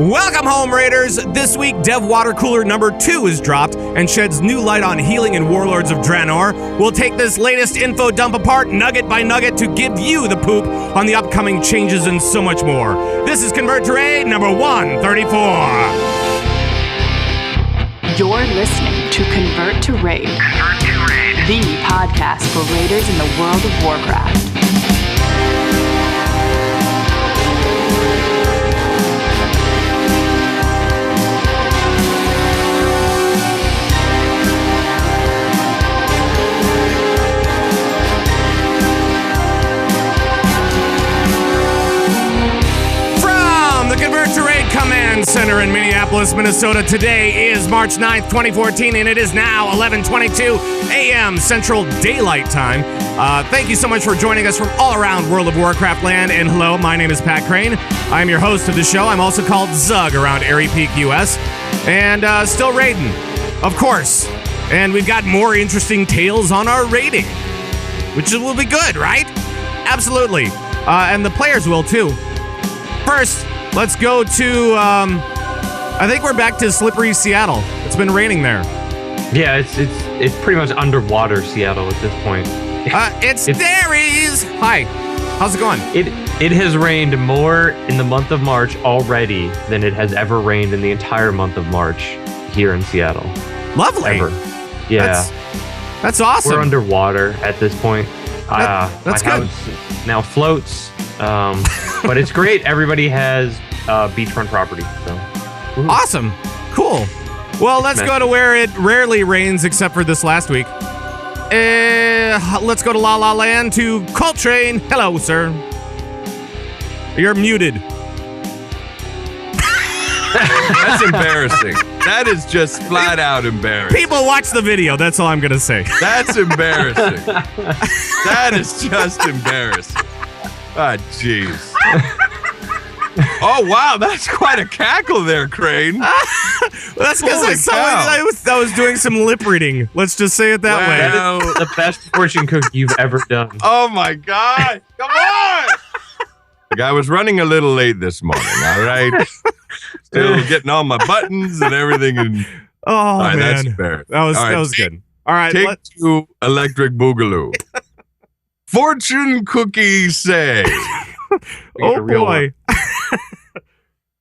Welcome home, Raiders! This week, Dev Watercooler number 2 is dropped and sheds new light on healing in Warlords of Draenor. We'll take this latest info dump apart nugget by nugget to give you the poop on the upcoming changes and so much more. This is Convert to Raid number 134. You're listening to Convert to Raid, the podcast for raiders in the World of Warcraft. Command Center in Minneapolis, Minnesota. Today is March 9th, 2014, and it is now 11:22 a.m. Central Daylight Time. Thank you so much for joining us from all around World of Warcraft land. And hello, my name is Pat Crane. I'm your host of the show. I'm also called Zug around Airy Peak, US. And still raiding, of course. And we've got more interesting tales on our raiding, which will be good, right? Absolutely. And the players will, too. First, let's go to, I think we're back to slippery Seattle. It's been raining there. Yeah, it's pretty much underwater Seattle at this point. It's Darius! Hi, how's it going? It has rained more in the month of March already than it has ever rained in the entire month of March here in Seattle. Lovely. Ever. Yeah. That's awesome. We're underwater at this point. That's my good. house now floats. But it's great. Everybody has beachfront property. So. Awesome. Cool. Well, let's go to where it rarely rains except for this last week. Let's go to La La Land to Coltrane. Hello, sir. You're muted. That's embarrassing. That is just flat out embarrassing. People watch the video. That's all I'm going to say. That's embarrassing. That is just embarrassing. Ah, jeez. Oh, wow. That's quite a cackle there, Crane. That's because I was doing some lip reading. Let's just say it that way. That is the best fortune cookie you've ever done. Oh, my God. Come on. I was running a little late this morning, all right? Still getting all my buttons and everything. And oh, right, man. That's embarrassing. That was good. All right. Take two Electric Boogaloo. Fortune cookies say. Oh, boy.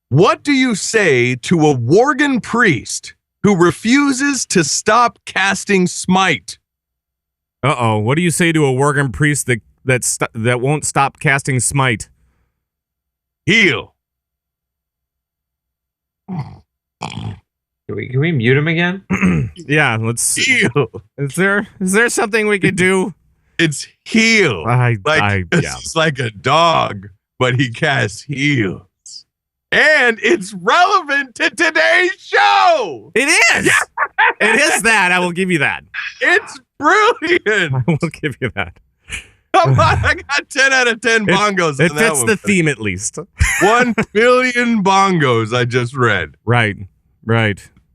What do you say to a Worgen priest who refuses to stop casting smite? Uh-oh. What do you say to a Worgen priest that won't stop casting smite? Heal. Can we mute him again? Yeah, let's heal. Is there something we could do? It's heal. Yeah. It's like a dog, but he casts heals. And it's relevant to today's show. It is. Yeah. It is that. I will give you that. It's brilliant. I will give you that. Come on, I got 10 out of 10 bongos. It fits the theme at least. 1 billion bongos I just read. Right.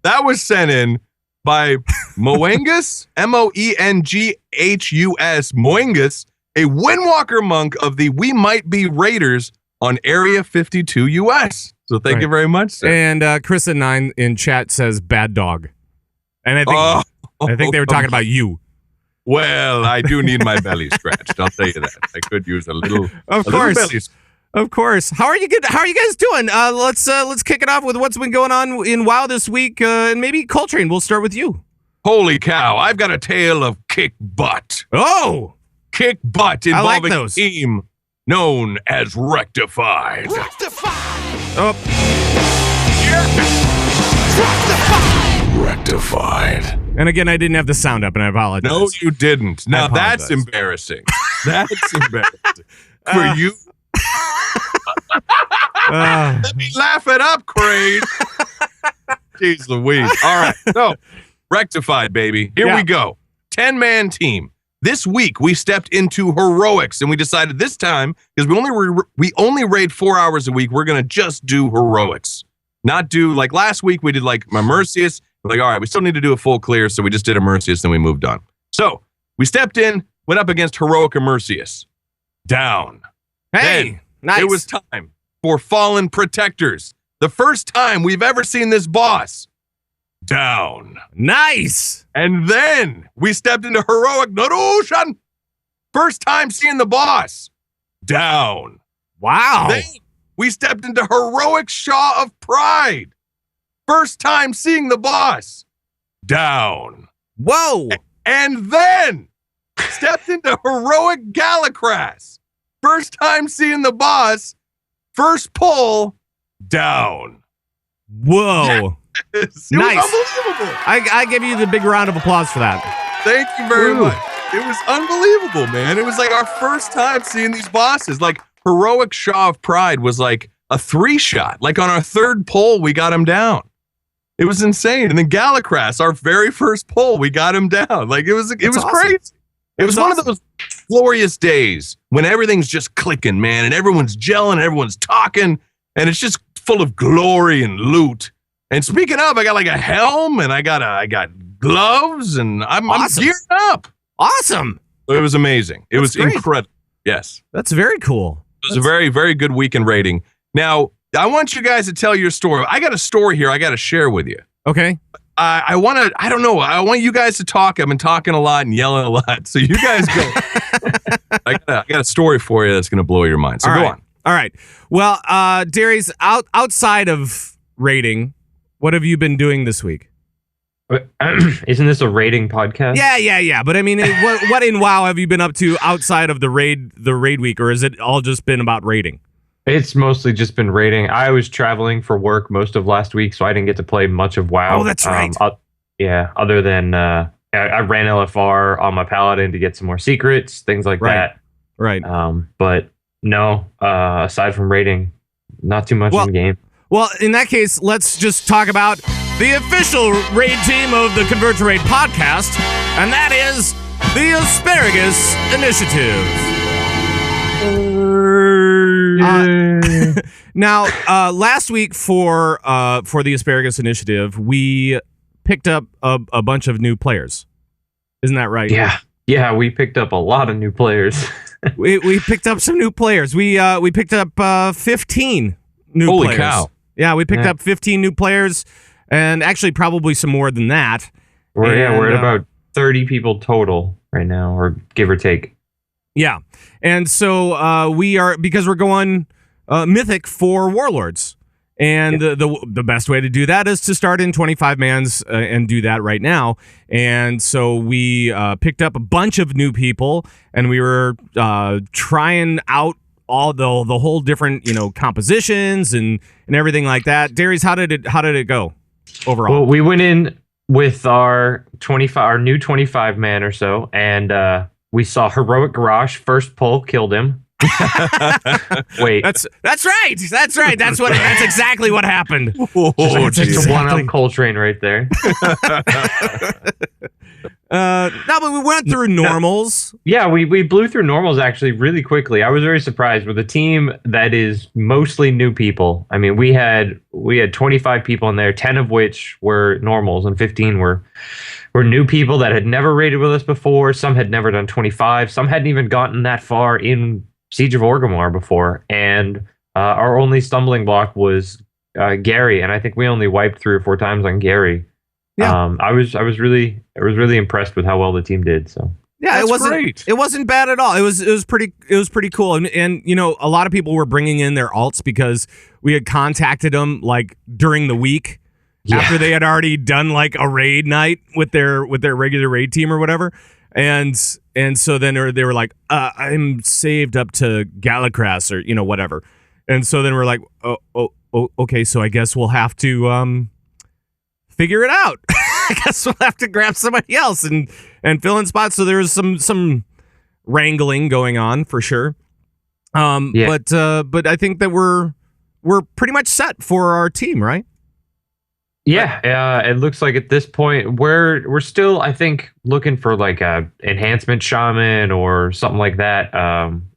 That was sent in by Moengus, Moenghus, Moengus, a Windwalker monk of the We Might Be Raiders on Area 52 US. So thank you very much, sir. And Chris9 in chat says bad dog. And I think they were talking about you. Well, I do need my belly scratched. I'll tell you that. I could use a little. Of course. How are you guys doing? Let's kick it off with what's been going on in WoW this week, and maybe Coltrane. We'll start with you. Holy cow! I've got a tale of kick butt. Oh, kick butt involving a team known as Rectified. Oh. Rectified. And again, I didn't have the sound up, and I apologize. No, you didn't. Now that's embarrassing. That's embarrassing for you. Let me laugh it up, Crane. Jeez Louise. All right. So, Rectified, baby. Here we go. 10-man team. This week, we stepped into heroics, and we decided this time, because we only raid 4 hours a week, we're going to just do heroics. Not do, like last week, we did like Mercius. We're like, all right, we still need to do a full clear, so we just did a Mercius, then we moved on. So, we stepped in, went up against heroic Mercius. Down. Hey, then, nice. It was time for Fallen Protectors. The first time we've ever seen this boss. Down. Nice. And then we stepped into heroic Narushan. First time seeing the boss. Down. Wow. Then we stepped into heroic Shaw of Pride. First time seeing the boss. Down. Whoa. And then stepped into heroic Galacras. First time seeing the boss. First pull. Down. Whoa. Yes. Nice. Was unbelievable. I give you the big round of applause for that. Thank you very much. It was unbelievable, man. It was like our first time seeing these bosses. Like heroic Shaw of Pride was like a 3-shot. Like on our third pull, we got him down. It was insane. And then Galacras, our very first pull, we got him down. Like it was awesome. crazy. It was one of those glorious days when everything's just clicking, man, and everyone's gelling, everyone's talking, and it's just full of glory and loot. And speaking of, I got like a helm, and I got gloves, and I'm geared up. Awesome. It was amazing. It was incredible. Yes. That's very cool. It was a very, very good weekend rating. Now, I want you guys to tell your story. I got a story here I got to share with you. Okay. I want you guys to talk. I've been talking a lot and yelling a lot. So you guys go. I got a story for you that's going to blow your mind. So go on. All right. Well, Darius, outside of rating, what have you been doing this week? Isn't this a rating podcast? Yeah. But I mean, what in WoW have you been up to outside of the raid week, or has it all just been about raiding? It's mostly just been raiding. I was traveling for work most of last week, so I didn't get to play much of WoW. Oh, that's right. Other than I ran LFR on my Paladin to get some more secrets, things like that. Right. But no, aside from raiding, not too much in game. Well, in that case, let's just talk about the official raid team of the Convert to Raid podcast, and that is the Asparagus Initiative. Now, last week for the Asparagus Initiative, we picked up a bunch of new players. Isn't that right? Yeah, we picked up a lot of new players. we picked up some new players. We picked up 15 new players. Holy cow. Yeah, we picked up 15 new players, and actually probably some more than that. We're at about 30 people total right now, or give or take. Yeah, and so we are, because we're going Mythic for Warlords, and the best way to do that is to start in 25 mans and do that right now. And so we picked up a bunch of new people, and we were trying out all the whole different compositions and everything like that. Darius, how did it go overall? Well, we went in with our new 25 man or so, and we saw Heroic Garage first pull, killed him. Wait, that's right. That's exactly what happened. It's a one-up Coltrane right there. No, but we went through normals. Yeah, we blew through normals actually really quickly. I was very surprised with a team that is mostly new people. I mean, we had 25 people in there, 10 of which were normals, and 15 were new people that had never raided with us before. Some had never done 25. Some hadn't even gotten that far in Siege of Orgrimmar before. And our only stumbling block was Gary, and I think we only wiped 3 or 4 times on Gary. Yeah. I was really impressed with how well the team did. So yeah, it wasn't bad at all. It was pretty cool. And a lot of people were bringing in their alts because we had contacted them like during the week after they had already done like a raid night with their regular raid team or whatever. And so then they were like, I'm saved up to Galacras or whatever. And so then we're like, oh okay, so I guess we'll have to figure it out. I guess we'll have to grab somebody else and fill in spots. So there was some wrangling going on for sure. But I think that we're pretty much set for our team, right? Yeah, it looks like at this point we're still, I think, looking for like a enhancement shaman or something like that,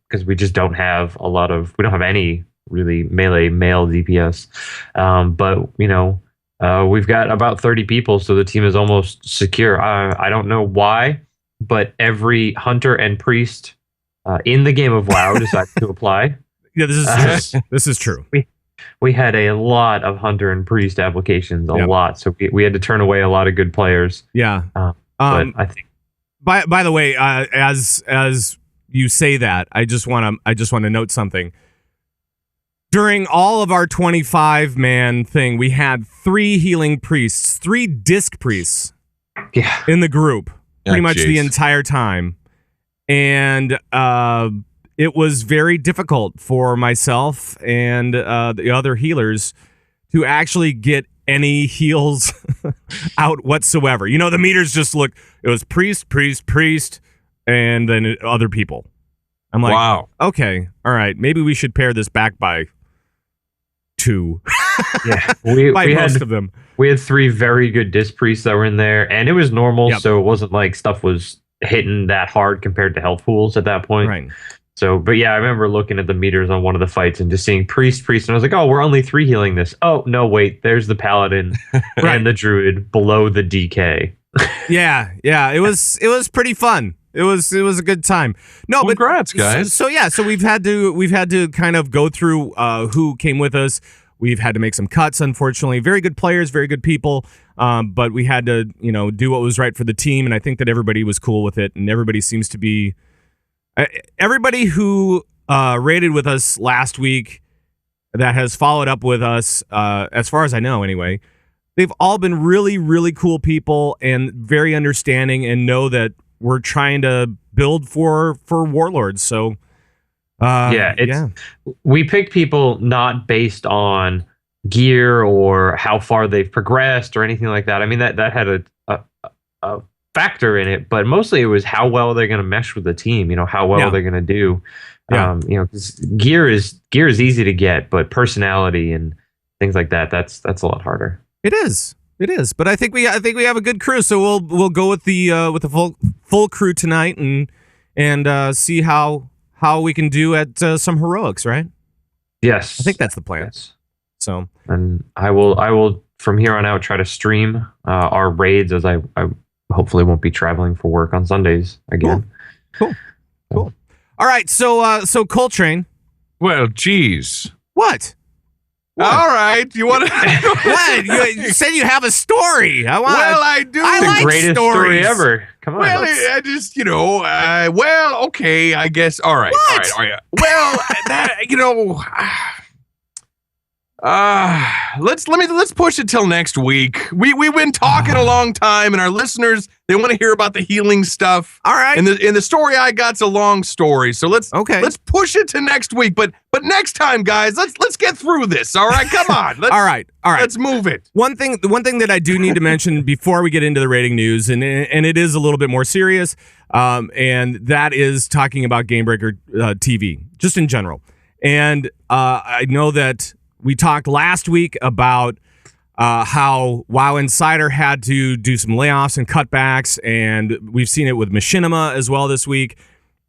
because we just don't have we don't have any really melee male DPS. But we've got about 30 people, so the team is almost secure. I don't know why, but every hunter and priest in the game of WoW decided to apply. Yeah, this is true. We had a lot of hunter and priest applications, a lot. So we had to turn away a lot of good players. Yeah. But I think. By the way, as you say that, I just want to note something. During all of our 25-man thing, we had 3 healing priests, 3 disc priests in the group, pretty much the entire time. And it was very difficult for myself and the other healers to actually get any heals out whatsoever. You know, the meters just look, it was priest, priest, priest, and then other people. I'm like, wow. Okay, all right, maybe we should pare this back by 2. Yeah, we most had of them. We had 3 very good disc priests that were in there, and it was normal, so it wasn't like stuff was hitting that hard compared to health pools at that point. Right. So, but yeah, I remember looking at the meters on one of the fights and just seeing priest, and I was like, oh, we're only 3 healing this. Oh, no, wait, there's the paladin and the druid below the DK. Yeah, it was pretty fun. It was a good time. No, but congrats, guys. So we've had to kind of go through who came with us. We've had to make some cuts, unfortunately. Very good players, very good people, but we had to, do what was right for the team, and I think that everybody was cool with it, and everybody seems to be. Everybody who raided with us last week that has followed up with us, as far as I know anyway, they've all been really, really cool people and very understanding and know that we're trying to build for Warlords. So, we pick people not based on gear or how far they've progressed or anything like that. I mean, that had a factor in it, but mostly it was how well they're going to mesh with the team. How well they're going to do. Yeah. 'Cause gear is easy to get, but personality and things like that's a lot harder. It is, but I think we have a good crew, so we'll go with the full crew tonight and see how we can do at some heroics, right? Yes, I think that's the plan. Yes. So, and I will from here on out try to stream our raids as I hopefully won't be traveling for work on Sundays again. Cool. All right, so Coltrane. Well, geez. What? All right, you want to? What? You said you have a story. I do. I like the greatest story ever. Come on. Well, I just, well, okay, I guess. All right. What? All right. Well, let's push it till next week. We've been talking a long time, and our listeners, they want to hear about the healing stuff. All right. And the story I got's a long story, so let's push it to next week. But next time, guys, let's get through this. All right, come on. All right. Let's move it. One thing that I do need to mention before we get into the rating news, and it is a little bit more serious, and that is talking about Gamebreaker TV, just in general. And I know that we talked last week about how WoW Insider had to do some layoffs and cutbacks, and we've seen it with Machinima as well this week,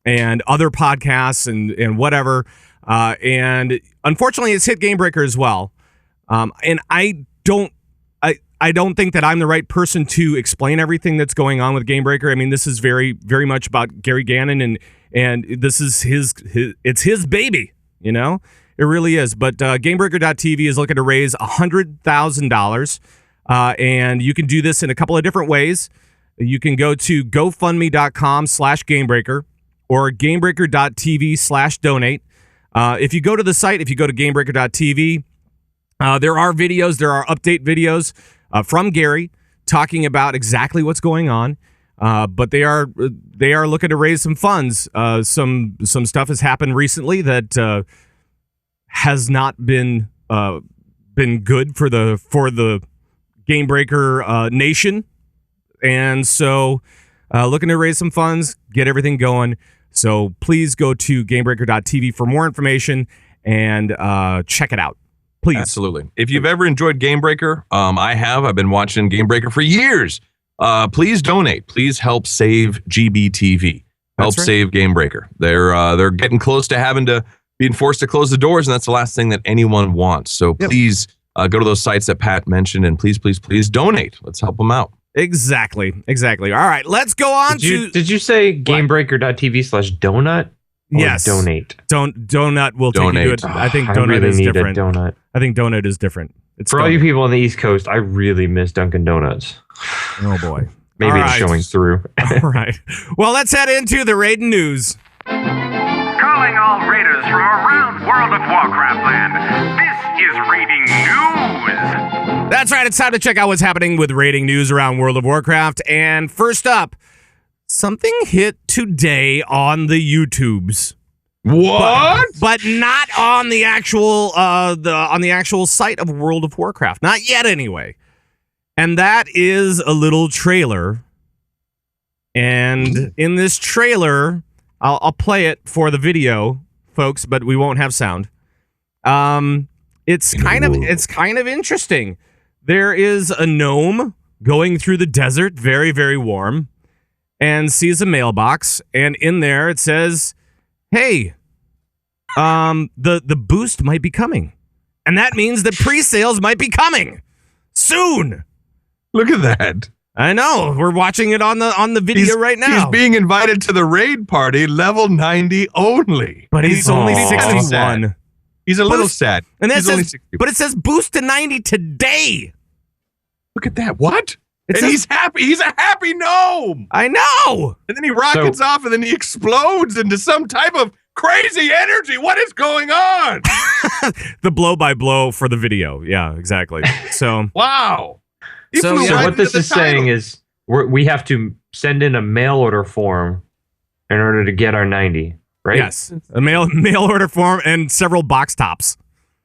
and other podcasts and whatever. And unfortunately, it's hit Gamebreaker as well. And I don't think that I'm the right person to explain everything that's going on with Gamebreaker. I mean, this is very, very much about Gary Gannon, and this is it's his baby, It really is. But Gamebreaker.tv is looking to raise $100,000. And you can do this in a couple of different ways. You can go to GoFundMe.com/Gamebreaker or Gamebreaker.tv/donate. If you go to the site, if you go to Gamebreaker.tv, there are videos, there are update videos from Gary talking about exactly what's going on. But they are looking to raise some funds. Some stuff has happened recently that has not been good for the Gamebreaker nation, and so looking to raise some funds, get everything going. So please go to Gamebreaker.tv for more information and check it out. Please, absolutely. If you've ever enjoyed Gamebreaker, I have. I've been watching Gamebreaker for years. Please donate. Please help save GBTV. Help save Gamebreaker. They're getting close to being forced to close the doors, and that's the last thing that anyone wants. So please go to those sites that Pat mentioned, and please donate. Let's help them out. Exactly. All right, let's go on Did you say Gamebreaker.tv/donut? Or Yes. donate. Donut will take you to it. I think I donut really is need different. a donut. I think donut is different. It's For all donut. you people on the East Coast, I really miss Dunkin' Donuts. Oh boy. Maybe All it's right. showing through. All right. Well, let's head into the Raiden news. Calling all raiders from around World of Warcraft land. This is Raiding News. That's right. It's time to check out what's happening with rating news around World of Warcraft. And first up, something hit today on the YouTubes. What? But not on the actual on the actual site of World of Warcraft. Not yet, anyway. And that is a little trailer. And in this trailer, I'll play it for the video, folks, but we won't have sound. It's kind of interesting. There is a gnome going through the desert, very, very warm, and sees a mailbox, and in there it says, "Hey, the boost might be coming." And that means that pre-sales might be coming soon. Look at that. I know. We're watching it on the video right now. He's being invited to the raid party, level 90 only. But he's only kinda 61. sad. He's a little Boost- sad. And that He's only says, 60. but it says boost to 90 today. Look at that. What? It And says- he's happy. He's a happy gnome. I know. And then he rockets off and then he explodes into some type of crazy energy. What is going on? The blow by blow for the video. Yeah, exactly. So Wow. He So- flew So right What this into the is saying title. is we have to send in a mail order form in order to get our 90, right? yes, a mail order form and several box tops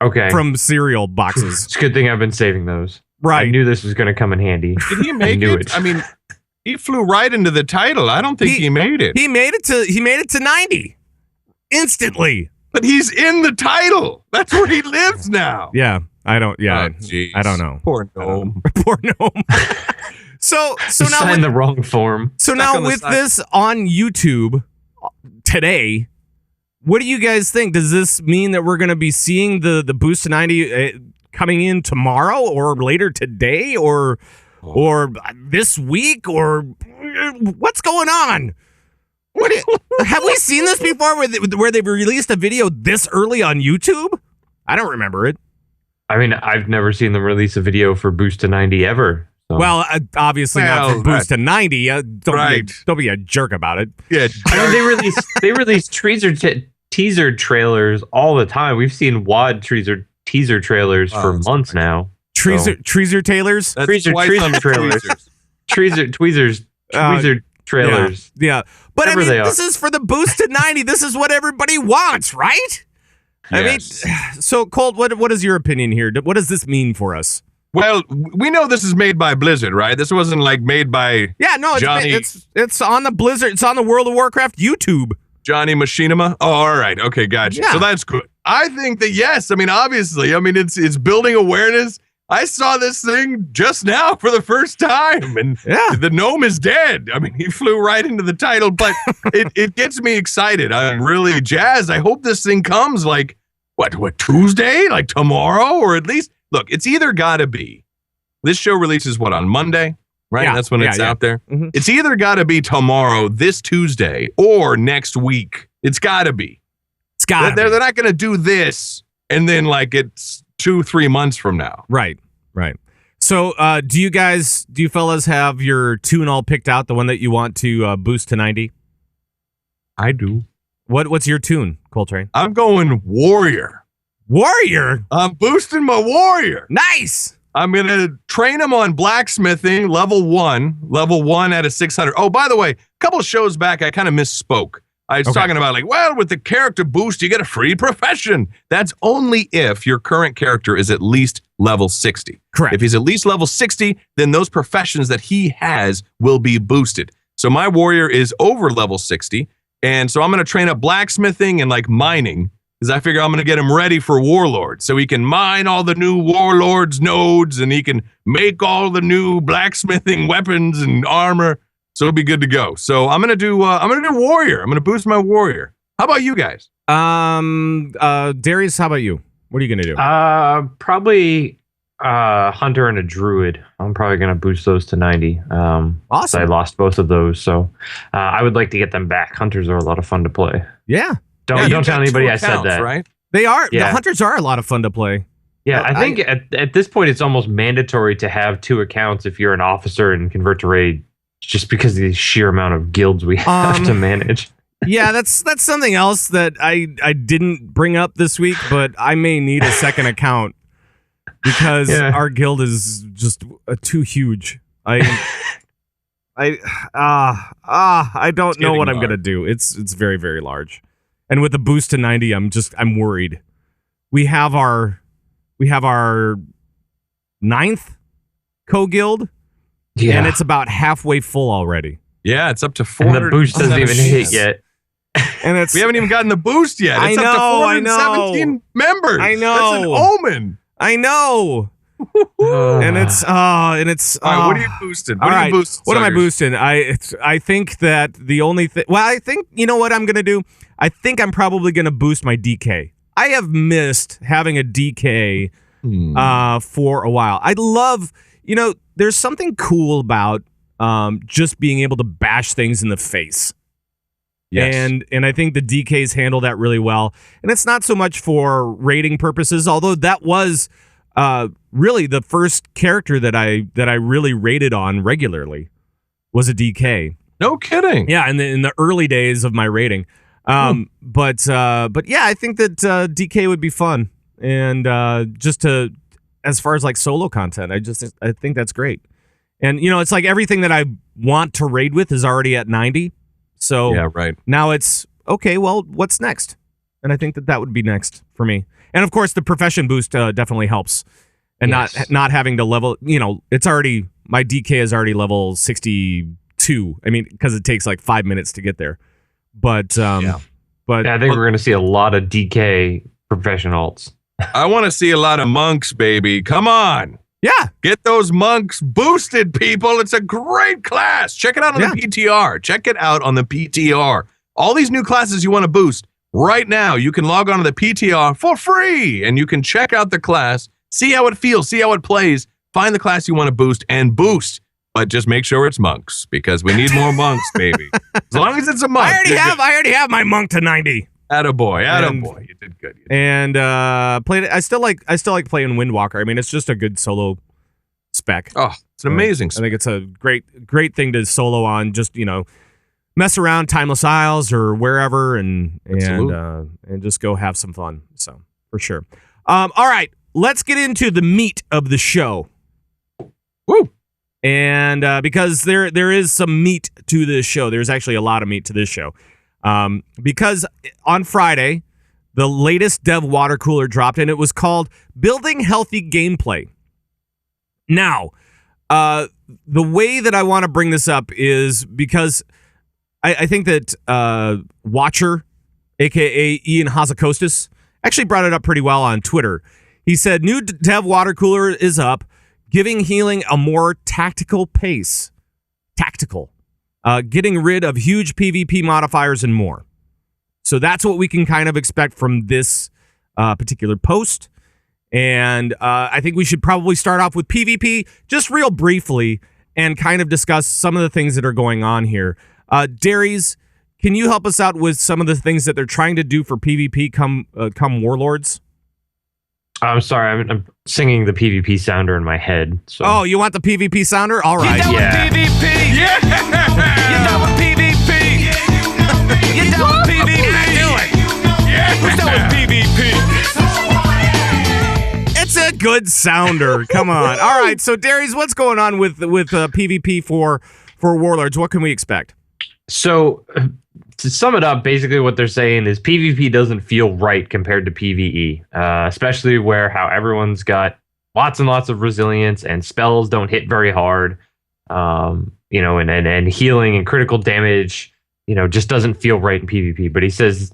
Okay. from cereal boxes. It's a good thing I've been saving those. I Right. knew this was going to come in handy. Did he make knew it? it. I mean, he flew right into the title. I don't think he made it. He made it to 90 instantly. But he's in the title. That's where he lives now. Yeah, I don't. Yeah, Oh, jeez. I don't know. Poor gnome. Poor gnome. So You now signed the wrong form. So Stuck now on the with side. this on YouTube today, what do you guys think? Does this mean that we're going to be seeing the boost to 90 coming in tomorrow or later today or this week or what's going on? Have we seen this before where they've released a video this early on YouTube? I don't remember it. I mean, I've never seen them release a video for Boost to 90 ever. So. Well, obviously not Well, for boost to 90. right. Don't be a jerk about it. Yeah. I mean, they release teaser trailers all the time. We've seen WAD teaser trailers for months now. Treeser Taylors? That's Tweezer twice on the trailers. tweezers. Tweezer trailers. Yeah. But Whatever I they mean, are. this is for the boost to 90. This is what everybody wants, right? Yes. I mean, so Colt, what is your opinion here? What does this mean for us? Well, we know this is made by Blizzard, right? This wasn't like made by Yeah, no, Johnny- it's on the Blizzard. It's on the World of Warcraft YouTube. Johnny Machinima. Oh, all right. Okay, gotcha. Yeah. So that's good. I think that yes. I mean, obviously, I mean it's building awareness. I saw this thing just now for the first time, and Yeah. the gnome is dead. I mean, he flew right into the title, but it gets me excited. I'm really jazzed. I hope this thing comes like what Tuesday, like tomorrow, or at least look. It's either got to be. This show releases on Monday, right? Yeah. That's when it's Yeah. out there. Mhm. It's either got to be tomorrow, this Tuesday, or next week. It's got to be. It's got They're not going to do this and then like it's 2-3 months from now. Right. So, do you fellas have your tune all picked out? The one that you want to boost to 90? I do. What's your tune, Coltrane? I'm going warrior. Warrior. I'm boosting my warrior. Nice. I'm going to train him on blacksmithing level 1 out of 600. Oh, by the way, a couple of shows back, I kind of misspoke. I was talking about like, well, with the character boost, you get a free profession. That's only if your current character is at least level 60. Correct. If he's at least level 60, then those professions that he has will be boosted. So my warrior is over level 60. And so I'm going to train up blacksmithing and like mining because I figure I'm going to get him ready for Warlords. So he can mine all the new Warlords nodes and he can make all the new blacksmithing weapons and armor. So it'll be good to go. So I'm going to do warrior. I'm going to boost my warrior. How about you guys? Darius, how about you? What are you gonna do? Probably hunter and a druid. I'm probably gonna boost those to 90. Awesome. I lost both of those, so I would like to get them back. Hunters are a lot of fun to play. Yeah. Don't you've tell got anybody two I said accounts, that. right? They are. Yeah. The hunters are a lot of fun to play. Yeah, I think at this point it's almost mandatory to have 2 accounts if you're an officer and convert to raid, just because of the sheer amount of guilds we have to manage. Yeah, that's something else that I didn't bring up this week, but I may need a second account because our guild is just too huge. I don't know what I'm gonna do. It's very, very large, and with the boost to 90, I'm worried. We have our 9th co-guild, and it's about halfway full already. Yeah, it's up to 4. And the boost doesn't even hit yet. And we haven't even gotten the boost yet. It's up to 417 members. I know. That's an omen. I know. and it's all right, what are you boosting? What are you boosting? What am I boosting? I think that the only thing. Well, I think you know what I'm gonna do. I think I'm probably gonna boost my DK. I have missed having a DK for a while. I love, there's something cool about just being able to bash things in the face. Yes. And I think the DKs handle that really well. And it's not so much for rating purposes, although that was really the first character that I really rated on regularly was a DK. No kidding. Yeah, in the early days of my rating. But yeah, I think that DK would be fun. And just to, as far as like solo content, I think that's great. And it's like everything that I want to raid with is already at 90. So yeah, right. Now it's okay. Well, what's next? And I think that would be next for me. And of course, the profession boost definitely helps, and not having to level. It's already my DK is already level 62. I mean, because it takes like 5 minutes to get there. But I think we're going to see a lot of DK professionals. I want to see a lot of monks, baby. Come on. Yeah. Get those monks boosted, people. It's a great class. Check it out on the PTR. Check it out on the PTR. All these new classes you want to boost right now, you can log on to the PTR for free, and you can check out the class, see how it feels, see how it plays, find the class you want to boost, and boost. But just make sure it's monks, because we need more monks, baby. As long as it's a monk. I already have my monk to 90. Attaboy. You did good. And played it. I still like playing Windwalker. I mean, it's just a good solo spec. Oh, it's an amazing spec. I think it's a great thing to solo on. Just mess around Timeless Isles or wherever, and just go have some fun. So for sure. All right, let's get into the meat of the show. Woo! And because there is some meat to this show. There's actually a lot of meat to this show. Because on Friday, the latest Dev Watercooler dropped, and it was called Building Healthy Gameplay. Now, the way that I want to bring this up is because I think that Watcher, a.k.a. Ian Hazakostas, actually brought it up pretty well on Twitter. He said, new Dev Watercooler is up, giving healing a more tactical pace. Getting rid of huge PvP modifiers and more. So that's what we can kind of expect from this particular post. And I think we should probably start off with PvP just real briefly and kind of discuss some of the things that are going on here. Darius, can you help us out with some of the things that they're trying to do for PvP come Warlords? I'm sorry, I'm singing the PvP sounder in my head. So. Oh, you want the PvP sounder? All right. You're done with PvP. Yeah. You're done with PvP. You're done with PvP. Do it. Yeah. Who's done with PvP? It's a good sounder. Come on. All right. So, Darius, what's going on with PvP for Warlords? What can we expect? So, to sum it up, basically what they're saying is PvP doesn't feel right compared to PvE, especially how everyone's got lots and lots of resilience and spells don't hit very hard, and healing and critical damage, just doesn't feel right in PvP. But he says,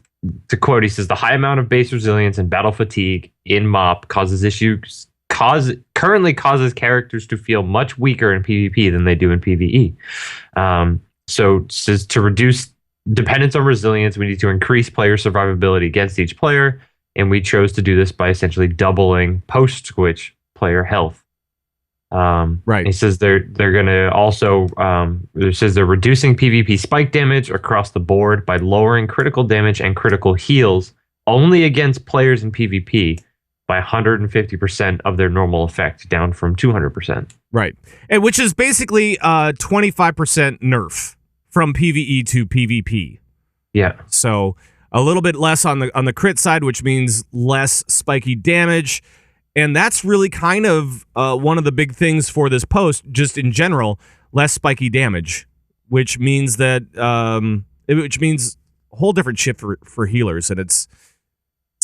to quote, he says, the high amount of base resilience and battle fatigue in MoP currently causes characters to feel much weaker in PvP than they do in PvE. So says to reduce dependence on resilience, we need to increase player survivability against each player, and we chose to do this by essentially doubling post-switch player health. Right. He says they're going to also it says they're reducing PvP spike damage across the board by lowering critical damage and critical heals only against players in PvP by 150% of their normal effect, down from 200%. Right. And which is basically 25% nerf from PvE to PvP. Yeah. So a little bit less on the crit side, which means less spiky damage. And that's really kind of one of the big things for this post, just in general, less spiky damage, which means that which means a whole different shit for healers, and it's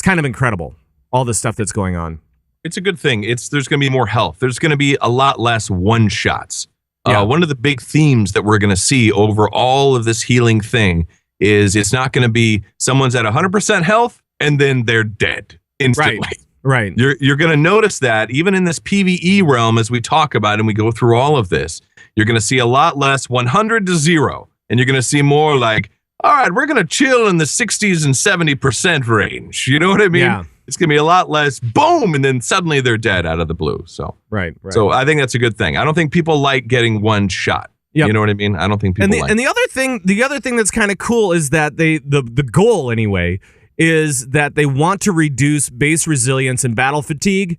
kind of incredible, all the stuff that's going on. It's a good thing. There's going to be more health. There's going to be a lot less one shots. Yeah. One of the big themes that we're going to see over all of this healing thing is it's not going to be someone's at 100% health and then they're dead instantly. Right. You're going to notice that even in this PvE realm, as we talk about and we go through all of this, you're going to see a lot less 100 to 0. And you're going to see more like, all right, we're going to chill in the 60s and 70% range. You know what I mean? Yeah. It's going to be a lot less boom, and then suddenly they're dead out of the blue. So Right. So I think that's a good thing. I don't think people like getting one shot. Yep. You know what I mean? I don't think people like. And the other thing that's kind of cool is that the goal anyway is that they want to reduce base resilience and battle fatigue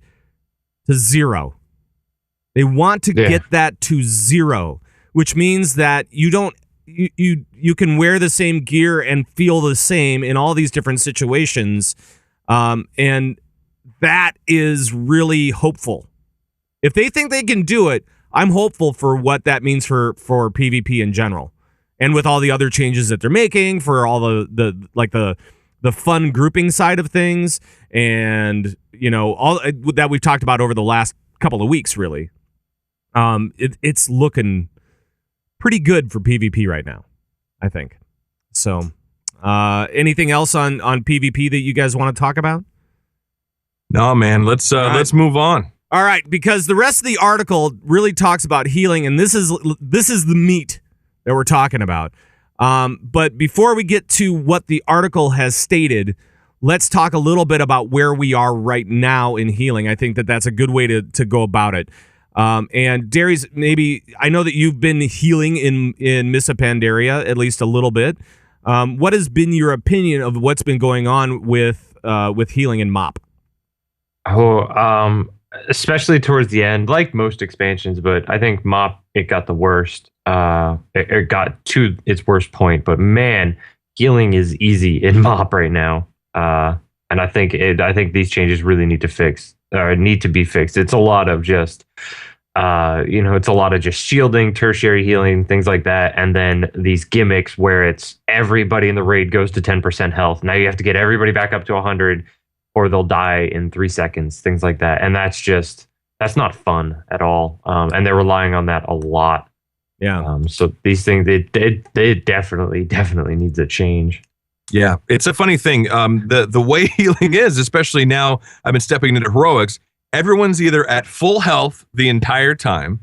to 0. They want to get that to 0, which means that you can wear the same gear and feel the same in all these different situations. And that is really hopeful. If they think they can do it, I'm hopeful for what that means for PvP in general. And with all the other changes that they're making for all the fun grouping side of things, and all that we've talked about over the last couple of weeks, really. It's looking pretty good for PvP right now, I think. So, anything else on PvP that you guys want to talk about? No, man. Let's move on. All right, because the rest of the article really talks about healing, and this is the meat that we're talking about. But before we get to what the article has stated, let's talk a little bit about where we are right now in healing. I think that's a good way to go about it. And Darius, maybe I know that you've been healing in Missa Pandaria at least a little bit. What has been your opinion of what's been going on with healing in MoP? Especially towards the end, like most expansions, but I think MoP, it got the worst. It got to its worst point, but man, healing is easy in MoP right now. And I think these changes really need to be fixed. It's a lot of just, it's a lot of just shielding, tertiary healing, things like that. And then these gimmicks where it's everybody in the raid goes to 10% health. Now you have to get everybody back up to 100 or they'll die in 3 seconds, things like that. And that's not fun at all. And they're relying on that a lot. Yeah. So these things, they definitely needs a change. Yeah, it's a funny thing. The way healing is, especially now, I've been stepping into heroics. Everyone's either at full health the entire time,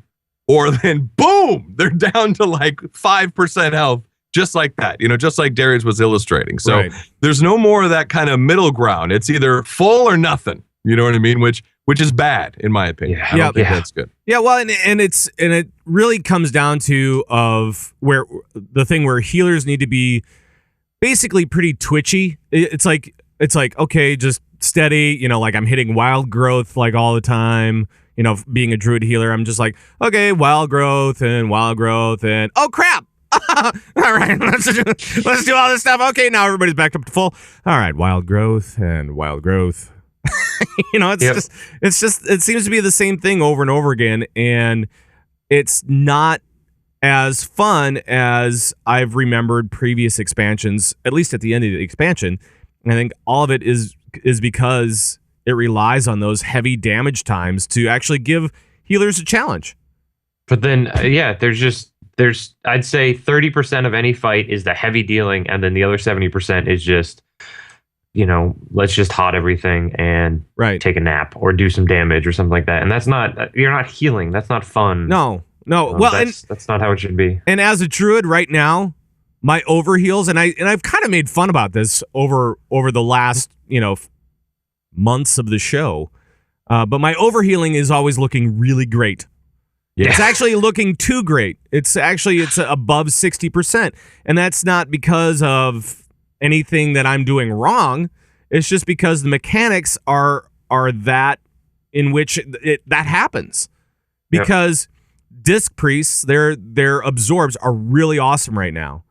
or then boom, they're down to like 5% health, just like that. Just like Darius was illustrating. So There's no more of that kind of middle ground. It's either full or nothing. You know what I mean? Which is bad in my opinion. I don't think that's good. Yeah, well, and it really comes down to where healers need to be basically pretty twitchy. It's like okay, just steady. Like I'm hitting wild growth like all the time. Being a druid healer, I'm just like, okay, wild growth and oh crap. All right, let's do all this stuff. Okay, now everybody's back up to full. All right, wild growth and wild growth. It's just it seems to be the same thing over and over again, and it's not as fun as I've remembered previous expansions, at least at the end of the expansion. And I think all of it is because it relies on those heavy damage times to actually give healers a challenge. But then, there's I'd say 30% of any fight is the heavy dealing, and then the other 70% is just, let's just hot everything and take a nap or do some damage or something like that. And you're not healing. That's not fun. No. Well, that's not how it should be. And as a druid right now, my overheals, and I've kind of made fun about this over the last months of the show, but my overhealing is always looking really great. Yeah. It's actually looking too great. It's above 60%. And that's not because of anything that I'm doing wrong. It's just because the mechanics are that in which that happens. Because Disc Priests, their absorbs are really awesome right now.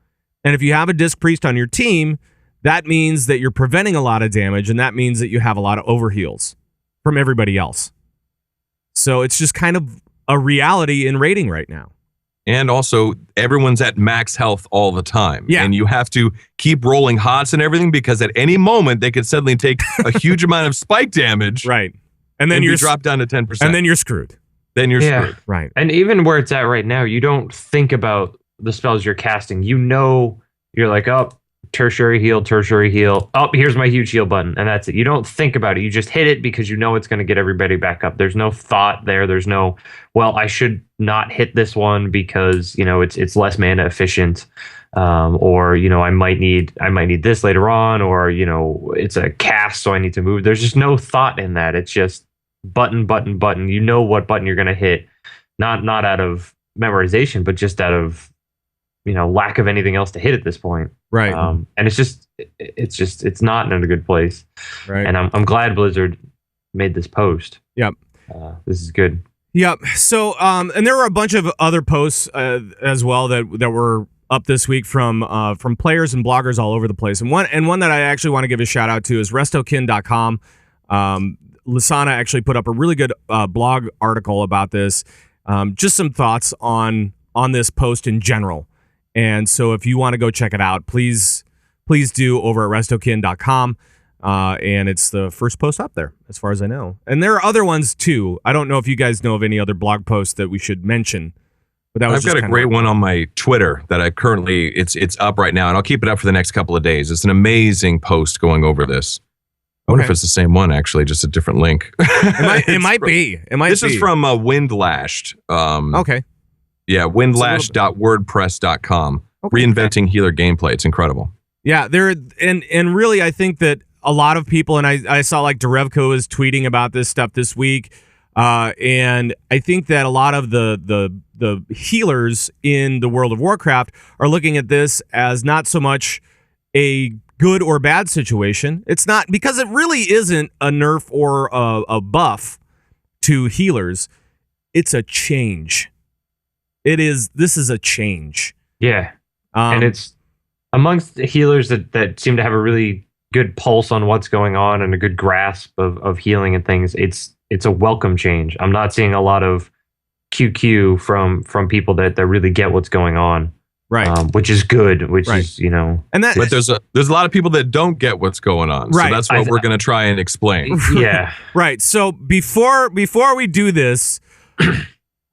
And if you have a Disc Priest on your team, that means that you're preventing a lot of damage, and that means that you have a lot of overheals from everybody else. So it's just kind of a reality in raiding right now. And also, everyone's at max health all the time. Yeah. And you have to keep rolling hots and everything because at any moment they could suddenly take a huge amount of spike damage. Right. And then you're drop down to 10%. And then you're screwed. Then you're screwed. Right. And even where it's at right now, you don't think about the spells you're casting. You know, you're like, oh, tertiary heal. Oh, here's my huge heal button. And that's it. You don't think about it. You just hit it because you know it's going to get everybody back up. There's no thought there. There's no, well, I should not hit this one because, you know, it's less mana efficient. Or, you know, I might need this later on, or, you know, it's a cast, so I need to move. There's just no thought in that. It's just button. You know what button you're going to hit, not out of memorization, but just out of, you know, lack of anything else to hit at this point. Right. And it's not in a good place. Right. And I'm glad Blizzard made this post. Yep. This is good. Yep. So, and there were a bunch of other posts as well that were up this week from players and bloggers all over the place. And one that I actually want to give a shout out to is restokin.com. Lisana actually put up a really good blog article about this. Just some thoughts on this post in general. And so if you want to go check it out, please do over at restokin.com. And it's the first post up there, as far as I know. And there are other ones too. I don't know if you guys know of any other blog posts that we should mention. But that was I've got a great one on my Twitter that I currently, it's up right now, and I'll keep it up for the next couple of days. It's an amazing post going over this. I wonder if it's the same one, actually, just a different link. It might be. This is from Windlashed. Okay. Yeah, windlashed.wordpress.com. Okay. Reinventing healer gameplay. It's incredible. Yeah, and really, I think that a lot of people, and I saw like Derevko is tweeting about this stuff this week, and I think that a lot of the healers in the World of Warcraft are looking at this as not so much a good or bad situation. It's not, because it really isn't a nerf or a buff to healers. It's a change. This is a change. Yeah. And it's amongst the healers that seem to have a really good pulse on what's going on and a good grasp of healing and things. It's a welcome change. I'm not seeing a lot of QQ from people that really get what's going on. Right. Which is good, which is, you know. But there's a lot of people that don't get what's going on. Right. So that's what we're going to try and explain. Yeah. Right. So before we do this,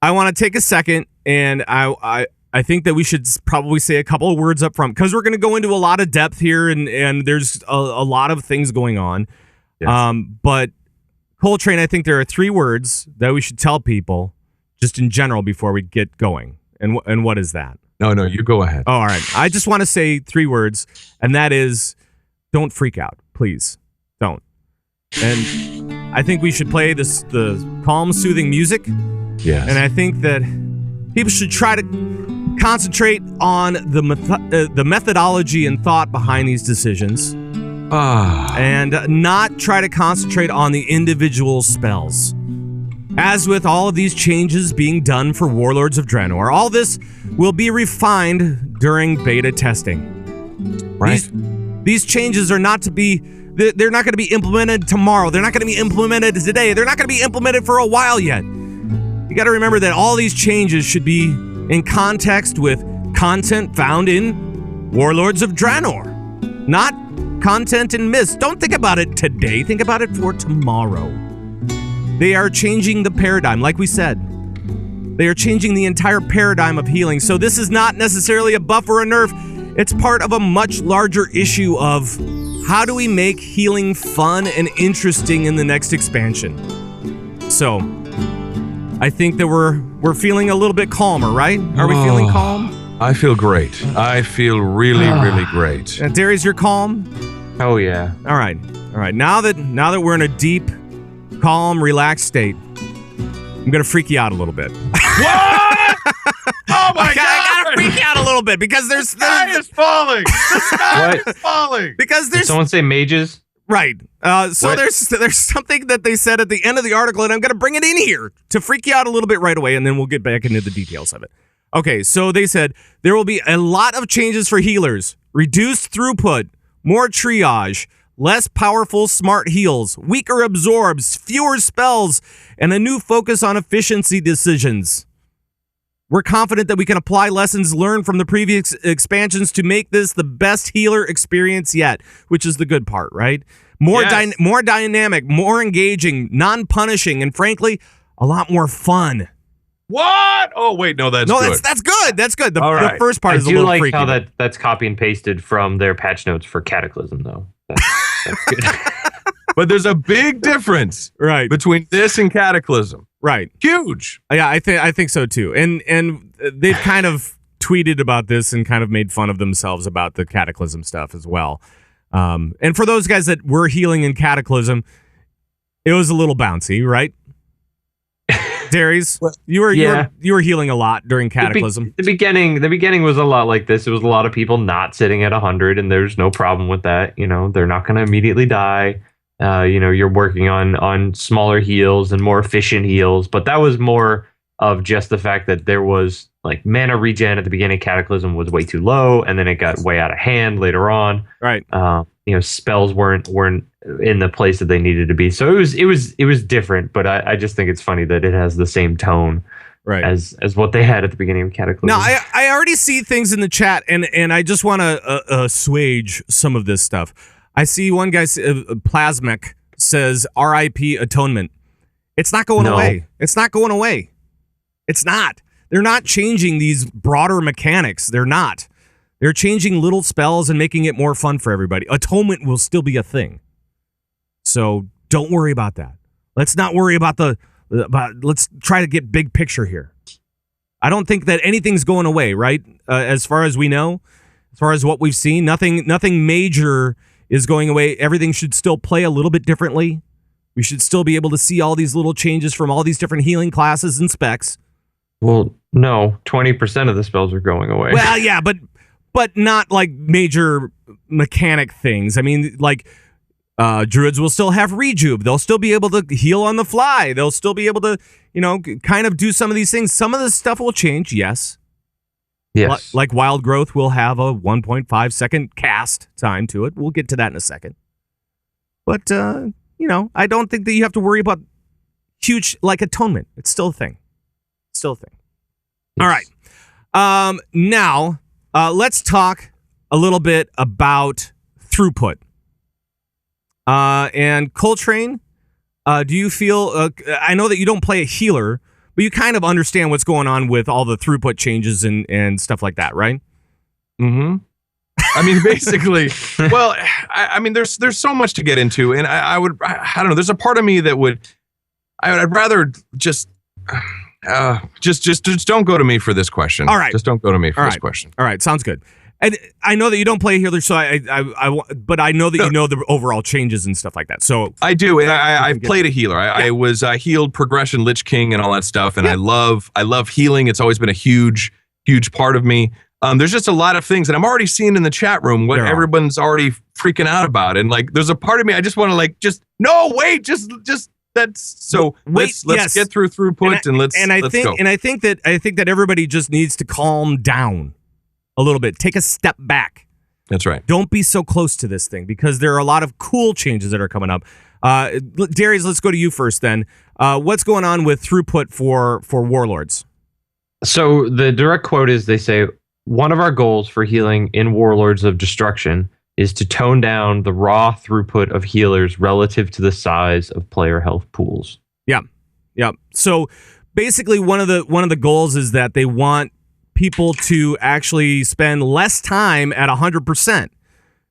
I want to take a second, and I think that we should probably say a couple of words up front, because we're going to go into a lot of depth here, and there's a lot of things going on. Yes. But Coltrane, I think there are 3 words that we should tell people just in general before we get going. And what is that? No, you go ahead. Oh, all right. I just want to say 3 words, and that is, don't freak out. Please, don't. And I think we should play the calm, soothing music. Yes. And I think that people should try to concentrate on the methodology and thought behind these decisions. And not try to concentrate on the individual spells. As with all of these changes being done for Warlords of Draenor, all this will be refined during beta testing. Right. These changes are not to be, they're not going to be implemented tomorrow. They're not going to be implemented today. They're not going to be implemented for a while yet. You got to remember that all these changes should be in context with content found in Warlords of Draenor, not content in Mist. Don't think about it today. Think about it for tomorrow. They are changing the paradigm, like we said. They are changing the entire paradigm of healing. So this is not necessarily a buff or a nerf. It's part of a much larger issue of how do we make healing fun and interesting in the next expansion. So I think that we're feeling a little bit calmer, right? Are we feeling calm? I feel great. I feel really, really great. Darius, you're calm? Oh yeah. All right. Now that we're in a deep, calm, relaxed state, I'm gonna freak you out a little bit. What? Oh my God! I gotta freak out a little bit because The sky is falling. The sky What? is falling. because Did there's someone say mages? right. So What? there's something that they said at the end of the article, and I'm gonna bring it in here to freak you out a little bit right away, and then we'll get back into the details of it. Okay, so they said there will be a lot of changes for healers: reduced throughput, more triage, less powerful smart heals, weaker absorbs, fewer spells, and a new focus on efficiency decisions. We're confident that we can apply lessons learned from the previous expansions to make this the best healer experience yet, which is the good part, right? More Yes. more dynamic, more engaging, non-punishing, and frankly, a lot more fun. What? Oh wait, no, that's No, good. that's good. That's good. All The right. first part I is a do little like freaky. how that's copy and pasted from their patch notes for Cataclysm, though. That's good. But there's a big difference Right, between this and Cataclysm. right. Huge. Yeah, I think so too. And they've kind of tweeted about this and kind of made fun of themselves about the Cataclysm stuff as well. And for those guys that were healing in Cataclysm, it was a little bouncy, right? Darius, you were healing a lot during Cataclysm. The beginning was a lot like this. It was a lot of people not sitting at 100, and there's no problem with that. You know, they're not going to immediately die. You're working on smaller heals and more efficient heals, but that was more of just the fact that there was like mana regen at the beginning. Cataclysm was way too low, and then it got way out of hand later on. Right. Spells weren't in the place that they needed to be. So it was different, but I just think it's funny that it has the same tone Right. as what they had at the beginning of Cataclysm. Now, I already see things in the chat, and I just want to assuage some of this stuff. I see one guy, Plasmic, says R.I.P. Atonement. It's not going No. away. It's not going away. It's not. They're not changing these broader mechanics. They're not. They're changing little spells and making it more fun for everybody. Atonement will still be a thing. So don't worry about that. Let's not worry about let's try to get big picture here. I don't think that anything's going away, right? As far as we know, as far as what we've seen, nothing major is going away. Everything should still play a little bit differently. We should still be able to see all these little changes from all these different healing classes and specs. Well, no, 20% of the spells are going away. Well, yeah, but not like major mechanic things. I mean, like druids will still have rejuve. They'll still be able to heal on the fly. They'll still be able to, kind of do some of these things. Some of this stuff will change, yes. yes. Like Wild Growth will have a 1.5 second cast time to it. We'll get to that in a second. But, I don't think that you have to worry about huge, like Atonement. It's still a thing. Still a thing. All right. Now, let's talk a little bit about throughput. And Coltrane, do you feel, I know that you don't play a healer, but you kind of understand what's going on with all the throughput changes and stuff like that, right? Mm-hmm. I mean, basically, well, I mean, there's so much to get into, and I don't know. There's a part of me that I'd rather just don't go to me for this question. All right. Just don't go to me for All this right. question. All right, sounds good. And I know that you don't play a healer, so but I know that you know the overall changes and stuff like that. So I do, and I've played a healer. I was healed progression Lich King and all that stuff, and I love healing. It's always been a huge part of me. There's just a lot of things, and I'm already seeing in the chat room what everyone's already freaking out about, and like there's a part of me I just want to just that's so. Let's get through throughput and let's go. And I think that everybody just needs to calm down a little bit. Take a step back. That's right. Don't be so close to this thing because there are a lot of cool changes that are coming up. Darius, let's go to you first then. What's going on with throughput for Warlords? So the direct quote is, they say, one of our goals for healing in Warlords of Destruction is to tone down the raw throughput of healers relative to the size of player health pools. Yeah. So basically one of the goals is that they want people to actually spend less time at 100%.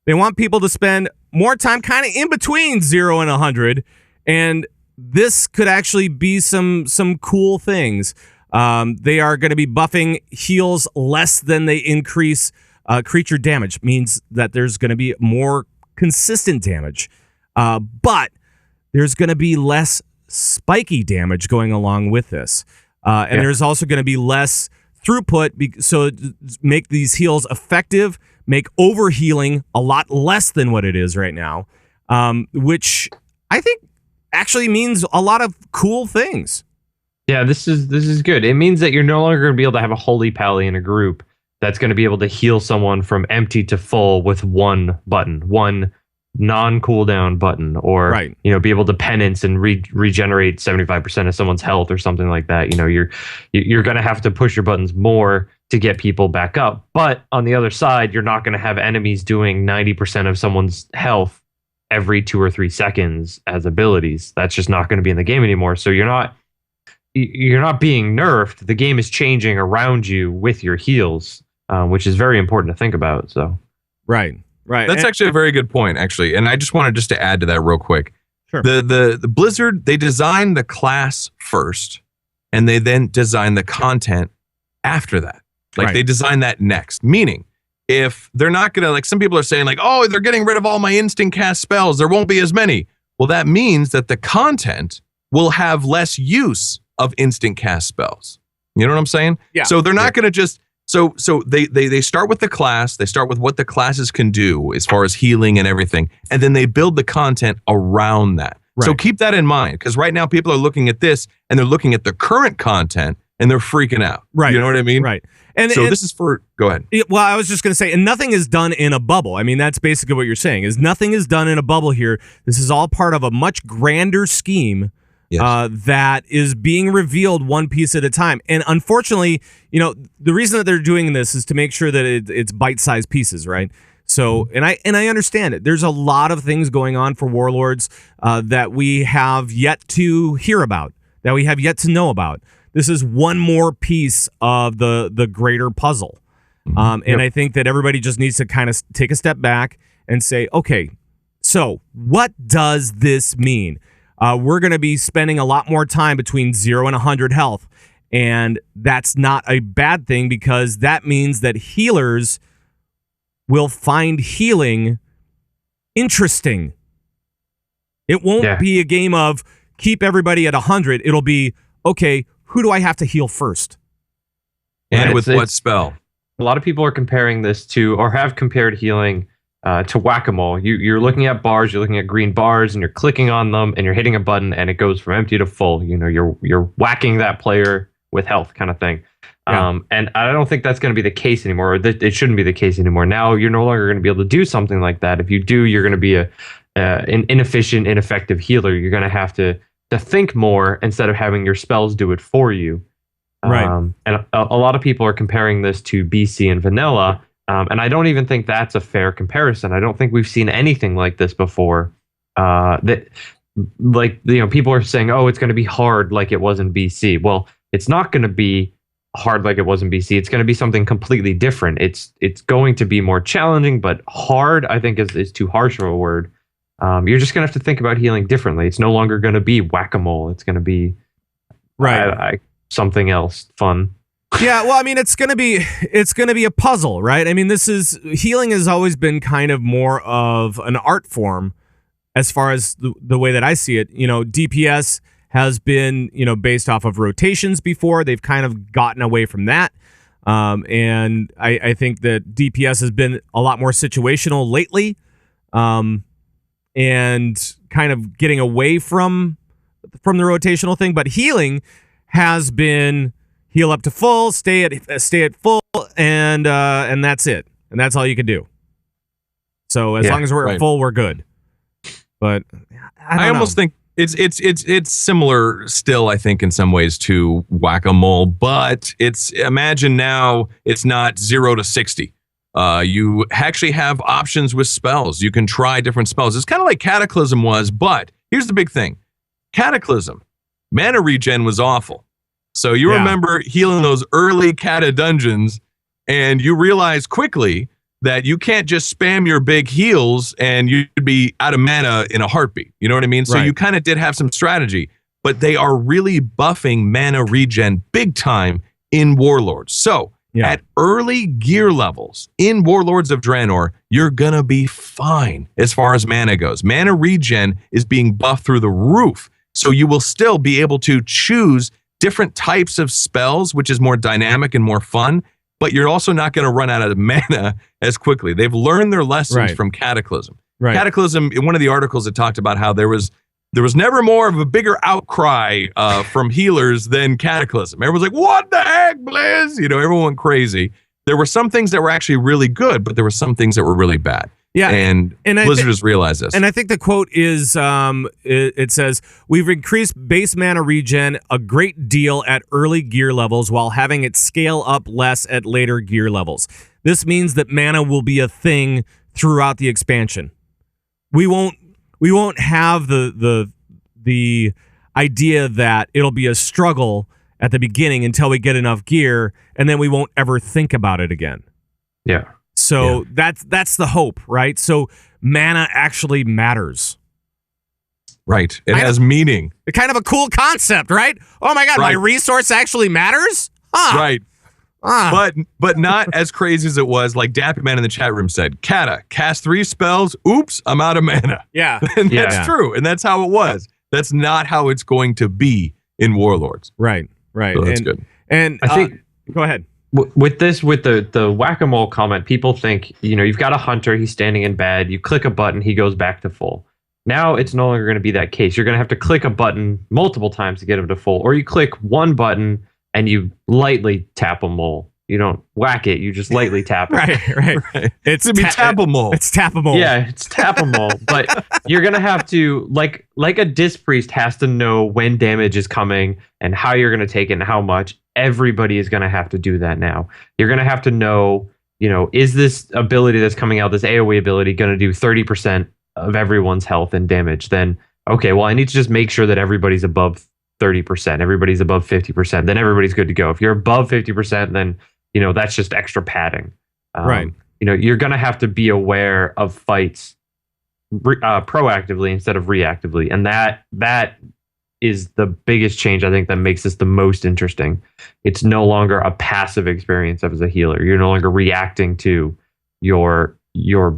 They want people to spend more time kind of in between 0 and 100, and this could actually be some cool things. They are going to be buffing heals less than they increase creature damage. Means that there's going to be more consistent damage, but there's going to be less spiky damage going along with this. And there's also going to be less throughput, so make these heals effective, make overhealing a lot less than what it is right now, which I think actually means a lot of cool things. Yeah, this is good. It means that you're no longer going to be able to have a holy pally in a group that's going to be able to heal someone from empty to full with one button, one non-cooldown button, or be able to penance and regenerate 75% of someone's health or something like that. You're going to have to push your buttons more to get people back up. But on the other side, you're not going to have enemies doing 90% of someone's health every 2 or 3 seconds as abilities. That's just not going to be in the game anymore. So you're not being nerfed. The game is changing around you with your heals, which is very important to think about. So right. That's actually a very good point, actually. And I just wanted to add to that real quick. Sure. The Blizzard, they designed the class first, and they then design the content after that. They design that next. Meaning, if they're not going to, like some people are saying, like, oh, they're getting rid of all my instant cast spells, there won't be as many. Well, that means that the content will have less use of instant cast spells. You know what I'm saying? Yeah. So they're not going to just... So they start with the class, they start with what the classes can do as far as healing and everything, and then they build the content around that. Right. So keep that in mind, because right now people are looking at this and they're looking at the current content and they're freaking out. Right. You know what I mean? Right. This is for... Go ahead. Well, I was just going to say, and nothing is done in a bubble. I mean, that's basically what you're saying, is nothing is done in a bubble here. This is all part of a much grander scheme. Yes. That is being revealed one piece at a time. And unfortunately, the reason that they're doing this is to make sure that it's bite-sized pieces, right? So, and I understand it. There's a lot of things going on for Warlords that we have yet to hear about, that we have yet to know about. This is one more piece of the greater puzzle. And I think that everybody just needs to kind of take a step back and say, okay, so what does this mean? We're going to be spending a lot more time between 0 and 100 health. And that's not a bad thing, because that means that healers will find healing interesting. It won't be a game of keep everybody at 100. It'll be, okay, who do I have to heal first? And with what spell? A lot of people are comparing this to, or have compared healing to whack-a-mole. You're looking at bars, you're looking at green bars, and you're clicking on them, and you're hitting a button, and it goes from empty to full. You're whacking that player with health, kind of thing. Yeah. And I don't think that's going to be the case anymore. Or it shouldn't be the case anymore. Now you're no longer going to be able to do something like that. If you do, you're going to be an inefficient, ineffective healer. You're going to have to think more instead of having your spells do it for you. Right. And a lot of people are comparing this to BC and vanilla. And I don't even think that's a fair comparison. I don't think we've seen anything like this before. People are saying, oh, it's going to be hard like it was in BC. Well, it's not going to be hard like it was in BC. It's going to be something completely different. It's going to be more challenging, but hard, I think, is too harsh of a word. You're just going to have to think about healing differently. It's no longer going to be whack-a-mole. It's going to be something else fun. Yeah, well, I mean, it's gonna be a puzzle, right? I mean, healing has always been kind of more of an art form, as far as the way that I see it. DPS has been based off of rotations before. They've kind of gotten away from that, and I think that DPS has been a lot more situational lately, and kind of getting away from the rotational thing. But healing has been heal up to full, stay at full, and that's it. And that's all you can do. So as long as we're at full, we're good. But I almost think it's similar still, I think, in some ways to whack-a-mole, but imagine now it's not 0 to 60. You actually have options with spells. You can try different spells. It's kind of like Cataclysm was, but here's the big thing. Cataclysm, mana regen was awful. So you remember healing those early Cata dungeons, and you realize quickly that you can't just spam your big heals and you'd be out of mana in a heartbeat. You know what I mean? So you kind of did have some strategy, but they are really buffing mana regen big time in Warlords. So at early gear levels in Warlords of Draenor, you're going to be fine as far as mana goes. Mana regen is being buffed through the roof. So you will still be able to choose different types of spells, which is more dynamic and more fun, but you're also not going to run out of mana as quickly. They've learned their lessons from Cataclysm. Right. Cataclysm, in one of the articles, it talked about how there was never more of a bigger outcry from healers than Cataclysm. Everyone's like, what the heck, Blizz? You know, everyone went crazy. There were some things that were actually really good, but there were some things that were really bad. Yeah, and Blizzard has realized this. And I think the quote is, it says, we've increased base mana regen a great deal at early gear levels while having it scale up less at later gear levels. This means that mana will be a thing throughout the expansion. We won't have the idea that it'll be a struggle at the beginning until we get enough gear, and then we won't ever think about it again. Yeah. So that's the hope, right? So mana actually matters. Right. It has meaning. It's kind of a cool concept, right? Oh my God, my resource actually matters? Huh. Right. But not as crazy as it was, like Dappy Man in the chat room said, Kata, cast 3 spells, oops, I'm out of mana. Yeah. And that's true. And that's how it was. That's not how it's going to be in Warlords. Right. So that's good. And I think go ahead. With the whack-a-mole comment, people think, you know, you've got a hunter, he's standing in bed, you click a button, he goes back to full. Now it's no longer going to be that case. You're going to have to click a button multiple times to get him to full, or you click one button and you lightly tap a mole. You don't whack it, you just lightly tap it. Right. It's to be tap-a-mole. It's tap-a-mole. Yeah, it's tap-a-mole. But you're going to have to, like a disc priest has to know when damage is coming and how you're going to take it and how much. Everybody is going to have to do that now. You're going to have to know, you know, is this ability that's coming out, this AoE ability, going to do 30% of everyone's health and damage? Then, okay, well, I need to just make sure that everybody's above 30%. Everybody's above 50%. Then everybody's good to go. If you're above 50%, then, you know, that's just extra padding. Right. You know, you're going to have to be aware of fights proactively instead of reactively. And that is the biggest change, I think, that makes this the most interesting. It's no longer a passive experience as a healer. You're no longer reacting to your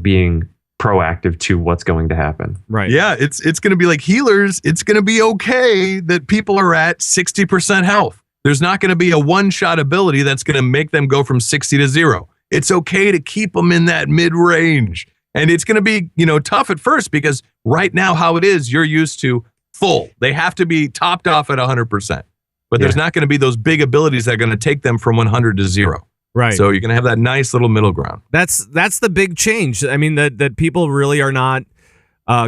being proactive to what's going to happen. Right. Yeah, it's going to be like healers. It's going to be okay that people are at 60% health. There's not going to be a one-shot ability that's going to make them go from 60 to 0. It's okay to keep them in that mid-range. And it's going to be, you know, tough at first because right now how it is, you're used to full. They have to be topped off at 100%. But there's not going to be those big abilities that are going to take them from 100 to 0. Right. So you're going to have that nice little middle ground. That's the big change. I mean, that people really are not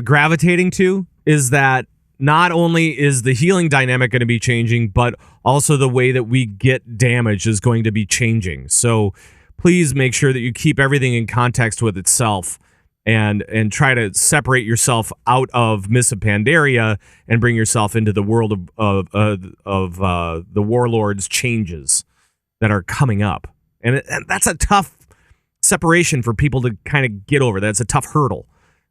gravitating to is that not only is the healing dynamic going to be changing, but also the way that we get damage is going to be changing. So please make sure that you keep everything in context with itself and try to separate yourself out of Mists of Pandaria and bring yourself into the world of the Warlords changes that are coming up. And that's a tough separation for people to kind of get over. That's a tough hurdle.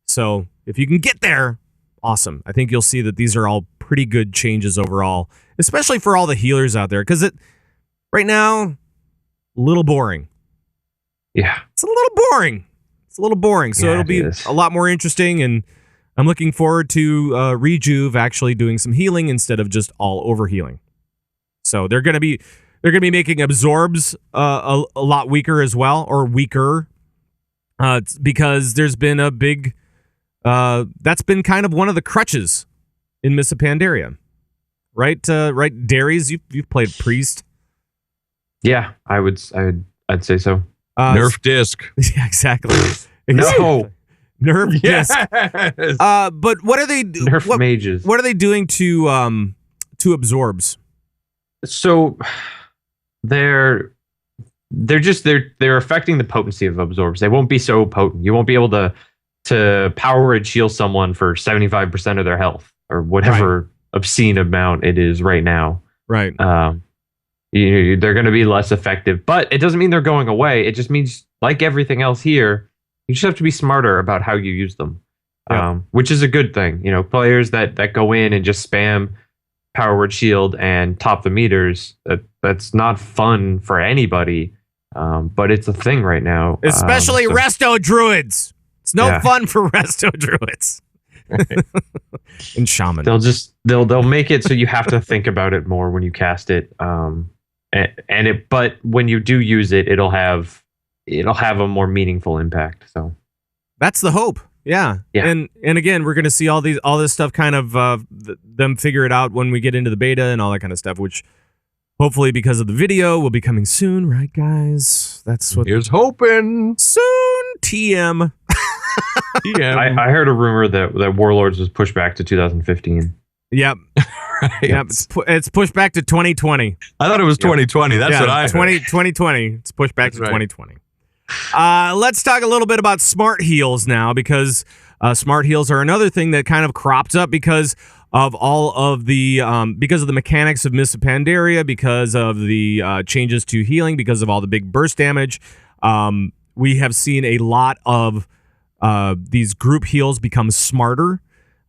So if you can get there, awesome. I think you'll see that these are all pretty good changes overall, especially for all the healers out there, because right now, a little boring. Yeah. It's a little boring. So it'll be a lot more interesting, and I'm looking forward to Rejuve actually doing some healing instead of just all over healing. So they're gonna be making absorbs a lot weaker as well, or weaker, because there's been a big that's been kind of one of the crutches in Mists of Pandaria, right? Right, Darius, you've played Priest. Yeah, I'd say so. Nerf disc. Yeah, exactly. No. Nerf Yes. disc. But what are they? Nerf mages. What are they doing to absorbs? So they're affecting the potency of absorbs. They won't be so potent. You won't be able to power word shield someone for 75% of their health or whatever obscene amount it is right now. Right. They're going to be less effective, but it doesn't mean they're going away. It just means, like everything else here, you just have to be smarter about how you use them, which is a good thing. You know, players that go in and just spam power word shield and top the meters, that's not fun for anybody, but it's a thing right now. Especially resto druids. It's no fun for resto druids. And shaman. They'll make it so you have to think about it more when you cast it. But when you do use it, it'll have a more meaningful impact. So that's the hope. Yeah. And again, we're going to see all this stuff kind of them figure it out when we get into the beta and all that kind of stuff, which hopefully because of the video will be coming soon, right, guys? That's what. Here's hoping. Soon, TM. TM. I heard a rumor that Warlords was pushed back to 2015. Yep. Right. Yep. It's pushed back to 2020. I thought it was 2020. That's what I heard. 2020. It's pushed back to 2020. Let's talk a little bit about smart heals now, because smart heals are another thing that kind of cropped up because of all of the because of the mechanics of Mists of Pandaria, because of the changes to healing, because of all the big burst damage. We have seen a lot of these group heals become smarter,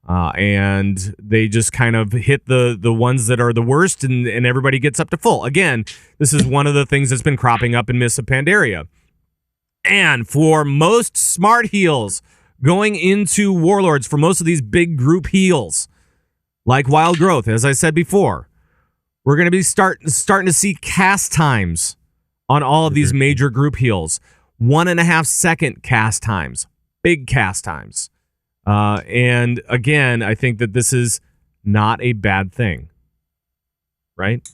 and they just kind of hit the ones that are the worst, and everybody gets up to full. Again, this is one of the things that's been cropping up in Mists of Pandaria. And for most smart heals going into Warlords, for most of these big group heals, like Wild Growth, as I said before, we're going to be starting to see cast times on all of these major group heals. 1.5 second cast times. Big cast times. And again, I think that this is not a bad thing. Right?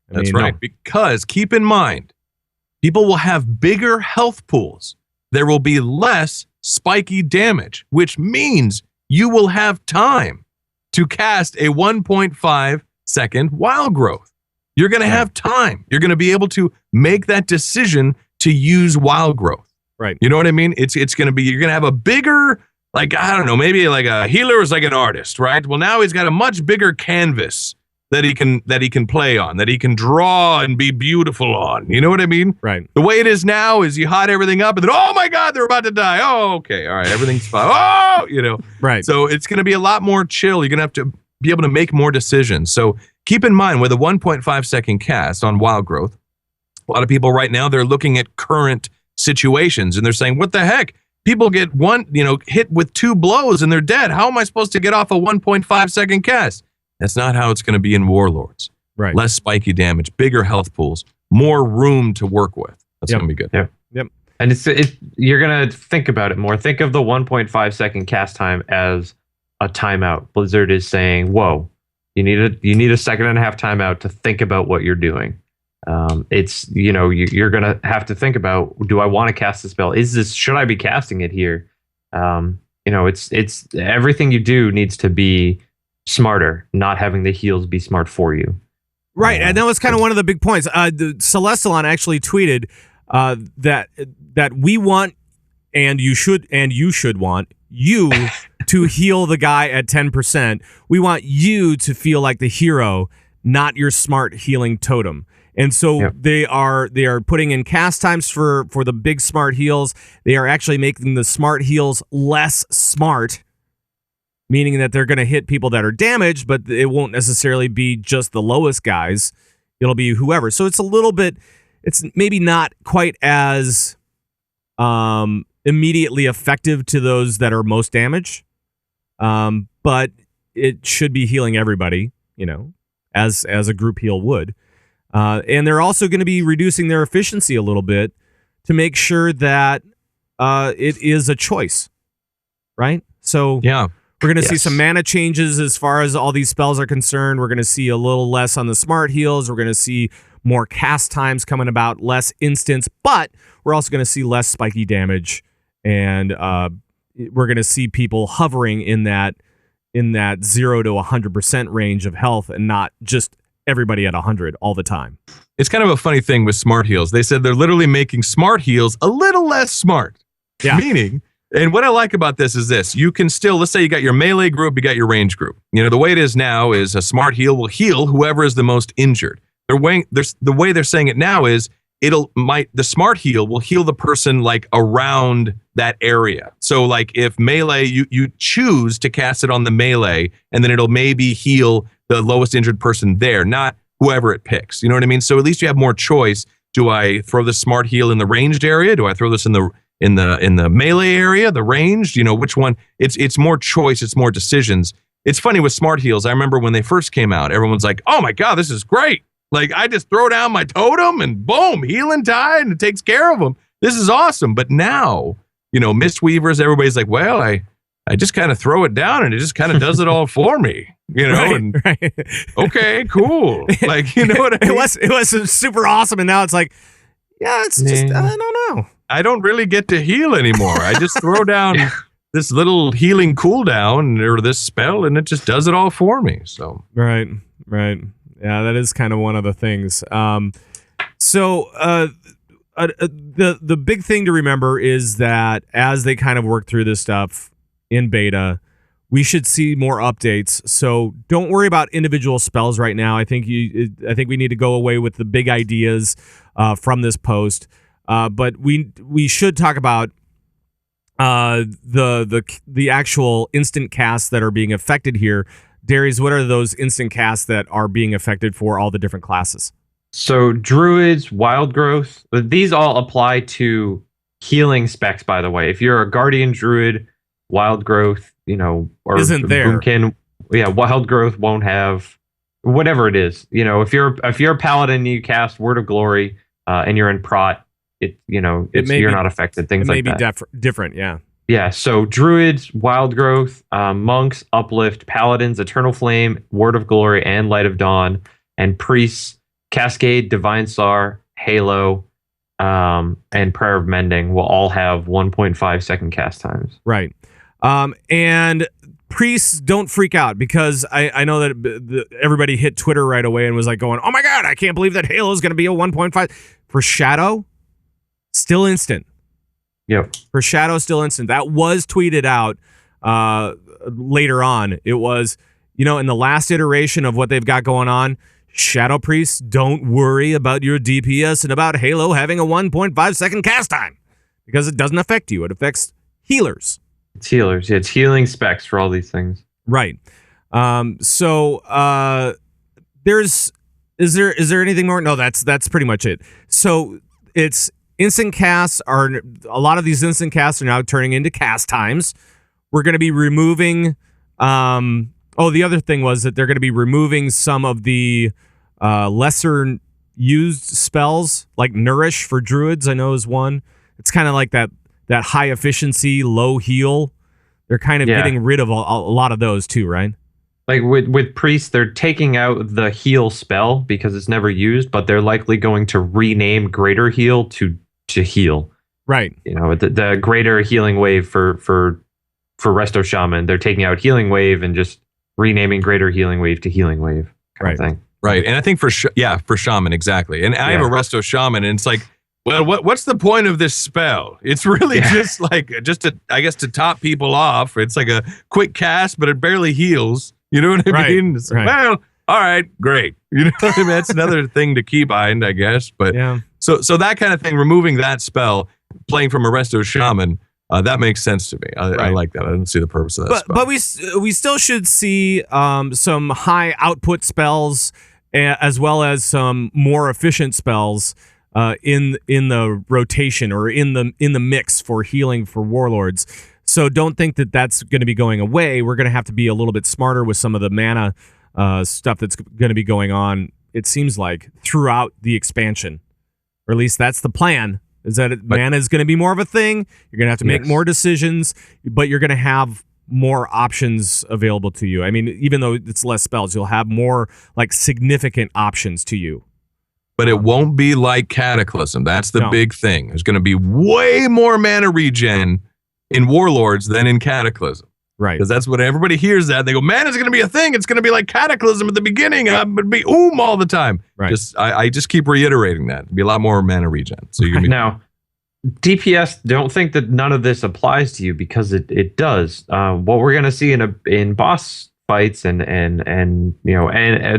That's right. No. Because keep in mind, people will have bigger health pools. There will be less spiky damage, which means you will have time to cast a 1.5 second Wild Growth. You're going to have time. You're going to be able to make that decision to use Wild Growth. Right. You know what I mean? It's going to be, you're going to have a bigger, like, I don't know, maybe like a healer is like an artist, right? Well, now he's got a much bigger canvas that he can play on, that he can draw and be beautiful on. You know what I mean? Right. The way it is now is you hot everything up and then, oh my God, they're about to die. Oh, okay. All right. Everything's fine. Oh, you know. Right. So it's going to be a lot more chill. You're going to have to be able to make more decisions. So keep in mind with a 1.5 second cast on Wild Growth, a lot of people right now, they're looking at current situations and they're saying, what the heck? People get hit with 2 blows and they're dead. How am I supposed to get off a 1.5 second cast? That's not how it's going to be in Warlords. Right. Less spiky damage, bigger health pools, more room to work with. That's going to be good. Yep. And you're going to think about it more. Think of the 1.5 second cast time as a timeout. Blizzard is saying, whoa, you need a 1.5 second timeout to think about what you're doing. You're going to have to think about, do I want to cast the spell? Should I be casting it here? It's everything you do needs to be smarter, not having the heals be smart for you. Right, and that was kind of one of the big points. Celestalon actually tweeted that we want, and you should want you to heal the guy at 10%. We want you to feel like the hero, not your smart healing totem. And so they are putting in cast times for the big smart heals. They are actually making the smart heals less smart, meaning that they're going to hit people that are damaged, but it won't necessarily be just the lowest guys. It'll be whoever. So it's a little bit, it's maybe not quite as immediately effective to those that are most damaged, but it should be healing everybody, as a group heal would. And they're also going to be reducing their efficiency a little bit to make sure that it is a choice, right? So we're going to see some mana changes as far as all these spells are concerned. We're going to see a little less on the smart heals. We're going to see more cast times coming about, less instants, but we're also going to see less spiky damage, and we're going to see people hovering in that 0 to 100% range of health, and not just everybody at 100 all the time. It's kind of a funny thing with smart heals. They said they're literally making smart heals a little less smart. Yeah. Meaning, and what I like about this is this: you can still, let's say you got your melee group, you got your range group. The way it is now is a smart heal will heal whoever is the most injured. The way they're saying it now is the smart heal will heal the person like around that area. So like if melee, you choose to cast it on the melee, and then it'll maybe heal the lowest injured person there, not whoever it picks. You know what I mean? So at least you have more choice. Do I throw the smart heal in the ranged area? Do I throw this in the the melee area, the ranged, which one. It's more choice, it's more decisions. It's funny with smart heals. I remember when they first came out, everyone's like, oh my God, this is great. Like, I just throw down my totem and boom, healing tide, and it takes care of them. This is awesome. But now, Mistweavers, everybody's like, well, I just kind of throw it down and it just kind of does it all for me, Right. Okay, cool. Like, you know what I mean? It was super awesome. And now it's like, yeah, it's just, I don't know. I don't really get to heal anymore. I just throw down this little healing cooldown or this spell and it just does it all for me. So Right. Yeah, that is kind of one of the things. The big thing to remember is that as they kind of work through this stuff in beta, we should see more updates. So don't worry about individual spells right now. I think we need to go away with the big ideas from this post. But we should talk about the actual instant casts that are being affected here. Darius, what are those instant casts that are being affected for all the different classes? So druids, wild growth, these all apply to healing specs, by the way. If you're a guardian druid, wild growth, or isn't there. Boomkin, wild growth won't have whatever it is. If you're a paladin and you cast Word of Glory and you're in prot, you're not affected. Things like that. It may be different, yeah. Yeah, so druids, wild growth, monks, uplift, paladins, eternal flame, Word of Glory, and light of dawn, and priests, cascade, divine star, halo, and prayer of mending will all have 1.5 second cast times. Right. And priests, don't freak out, because I know that everybody hit Twitter right away and was like going, oh my God, I can't believe that halo is going to be a 1.5. For shadow, still instant. Yep. For shadow, still instant. That was tweeted out later on. It was, in the last iteration of what they've got going on, Shadow Priests, don't worry about your DPS and about Halo having a 1.5 second cast time, because it doesn't affect you. It affects healers. It's healers. Yeah, it's healing specs for all these things. Right. Is there anything more? No, that's pretty much it. So it's instant casts a lot of these instant casts are now turning into cast times. We're going to be removing, the other thing was that they're going to be removing some of the lesser used spells, like Nourish for druids, I know is one. It's kind of like that high efficiency, low heal. They're kind of getting rid of a lot of those too, right? Like with priests, they're taking out the heal spell because it's never used, but they're likely going to rename Greater Heal to heal. Right. The Greater Healing Wave for Resto Shaman, they're taking out Healing Wave and just renaming Greater Healing Wave to Healing Wave kind of thing. Right. And I think for Shaman, exactly. And I have a Resto Shaman, and it's like, well, what's the point of this spell? It's really just to top people off. It's like a quick cast, but it barely heals. You know what I mean? It's like, well, all right, great. You know what I mean? That's another thing to keep behind, I guess. But so that kind of thing, removing that spell, playing from a Resto Shaman, that makes sense to me. I like that. I don't see the purpose of that spell. But we still should see some high output spells as well as some more efficient spells in the rotation or in the mix for healing for Warlords. So don't think that that's going to be going away. We're going to have to be a little bit smarter with some of the mana stuff that's going to be going on, it seems like, throughout the expansion. Or at least that's the plan, is that mana is going to be more of a thing. You're going to have to make more decisions, but you're going to have more options available to you. I mean, even though it's less spells, you'll have more like significant options to you. But it won't be like Cataclysm. That's the big thing. There's going to be way more mana regen in Warlords than in Cataclysm. Right. Because that's what everybody hears that. They go, man, it's going to be a thing. It's going to be like Cataclysm at the beginning. I'm going to be all the time. Right. I just keep reiterating that. It'll be a lot more mana regen. So you can be now, DPS, don't think that none of this applies to you, because it does. What we're going to see in boss fights and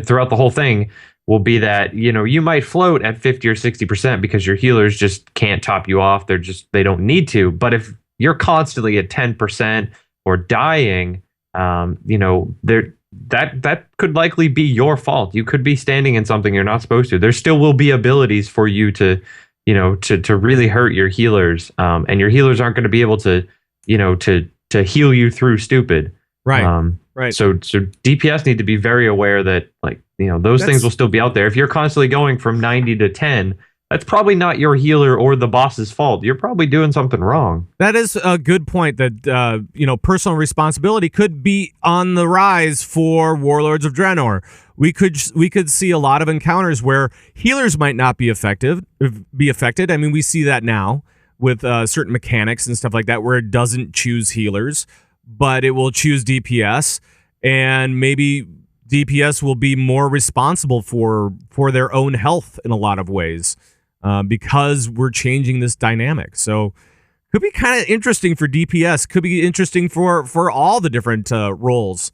throughout the whole thing will be that, you might float at 50 or 60% because your healers just can't top you off. They don't need to. But if you're constantly at 10% or dying, that could likely be your fault. You could be standing in something you're not supposed to. There still will be abilities for you to, to really hurt your healers. And your healers aren't going to be able to, to heal you through stupid. Right. Right. So DPS need to be very aware that, like, those things will still be out there. If you're constantly going from 90 to 10, that's probably not your healer or the boss's fault. You're probably doing something wrong. That is a good point, that personal responsibility could be on the rise for Warlords of Draenor. We could see a lot of encounters where healers might not be affected. I mean, we see that now with certain mechanics and stuff like that, where it doesn't choose healers, but it will choose DPS, and maybe DPS will be more responsible for their own health in a lot of ways, because we're changing this dynamic. So could be kind of interesting for DPS. Could be interesting for all the different roles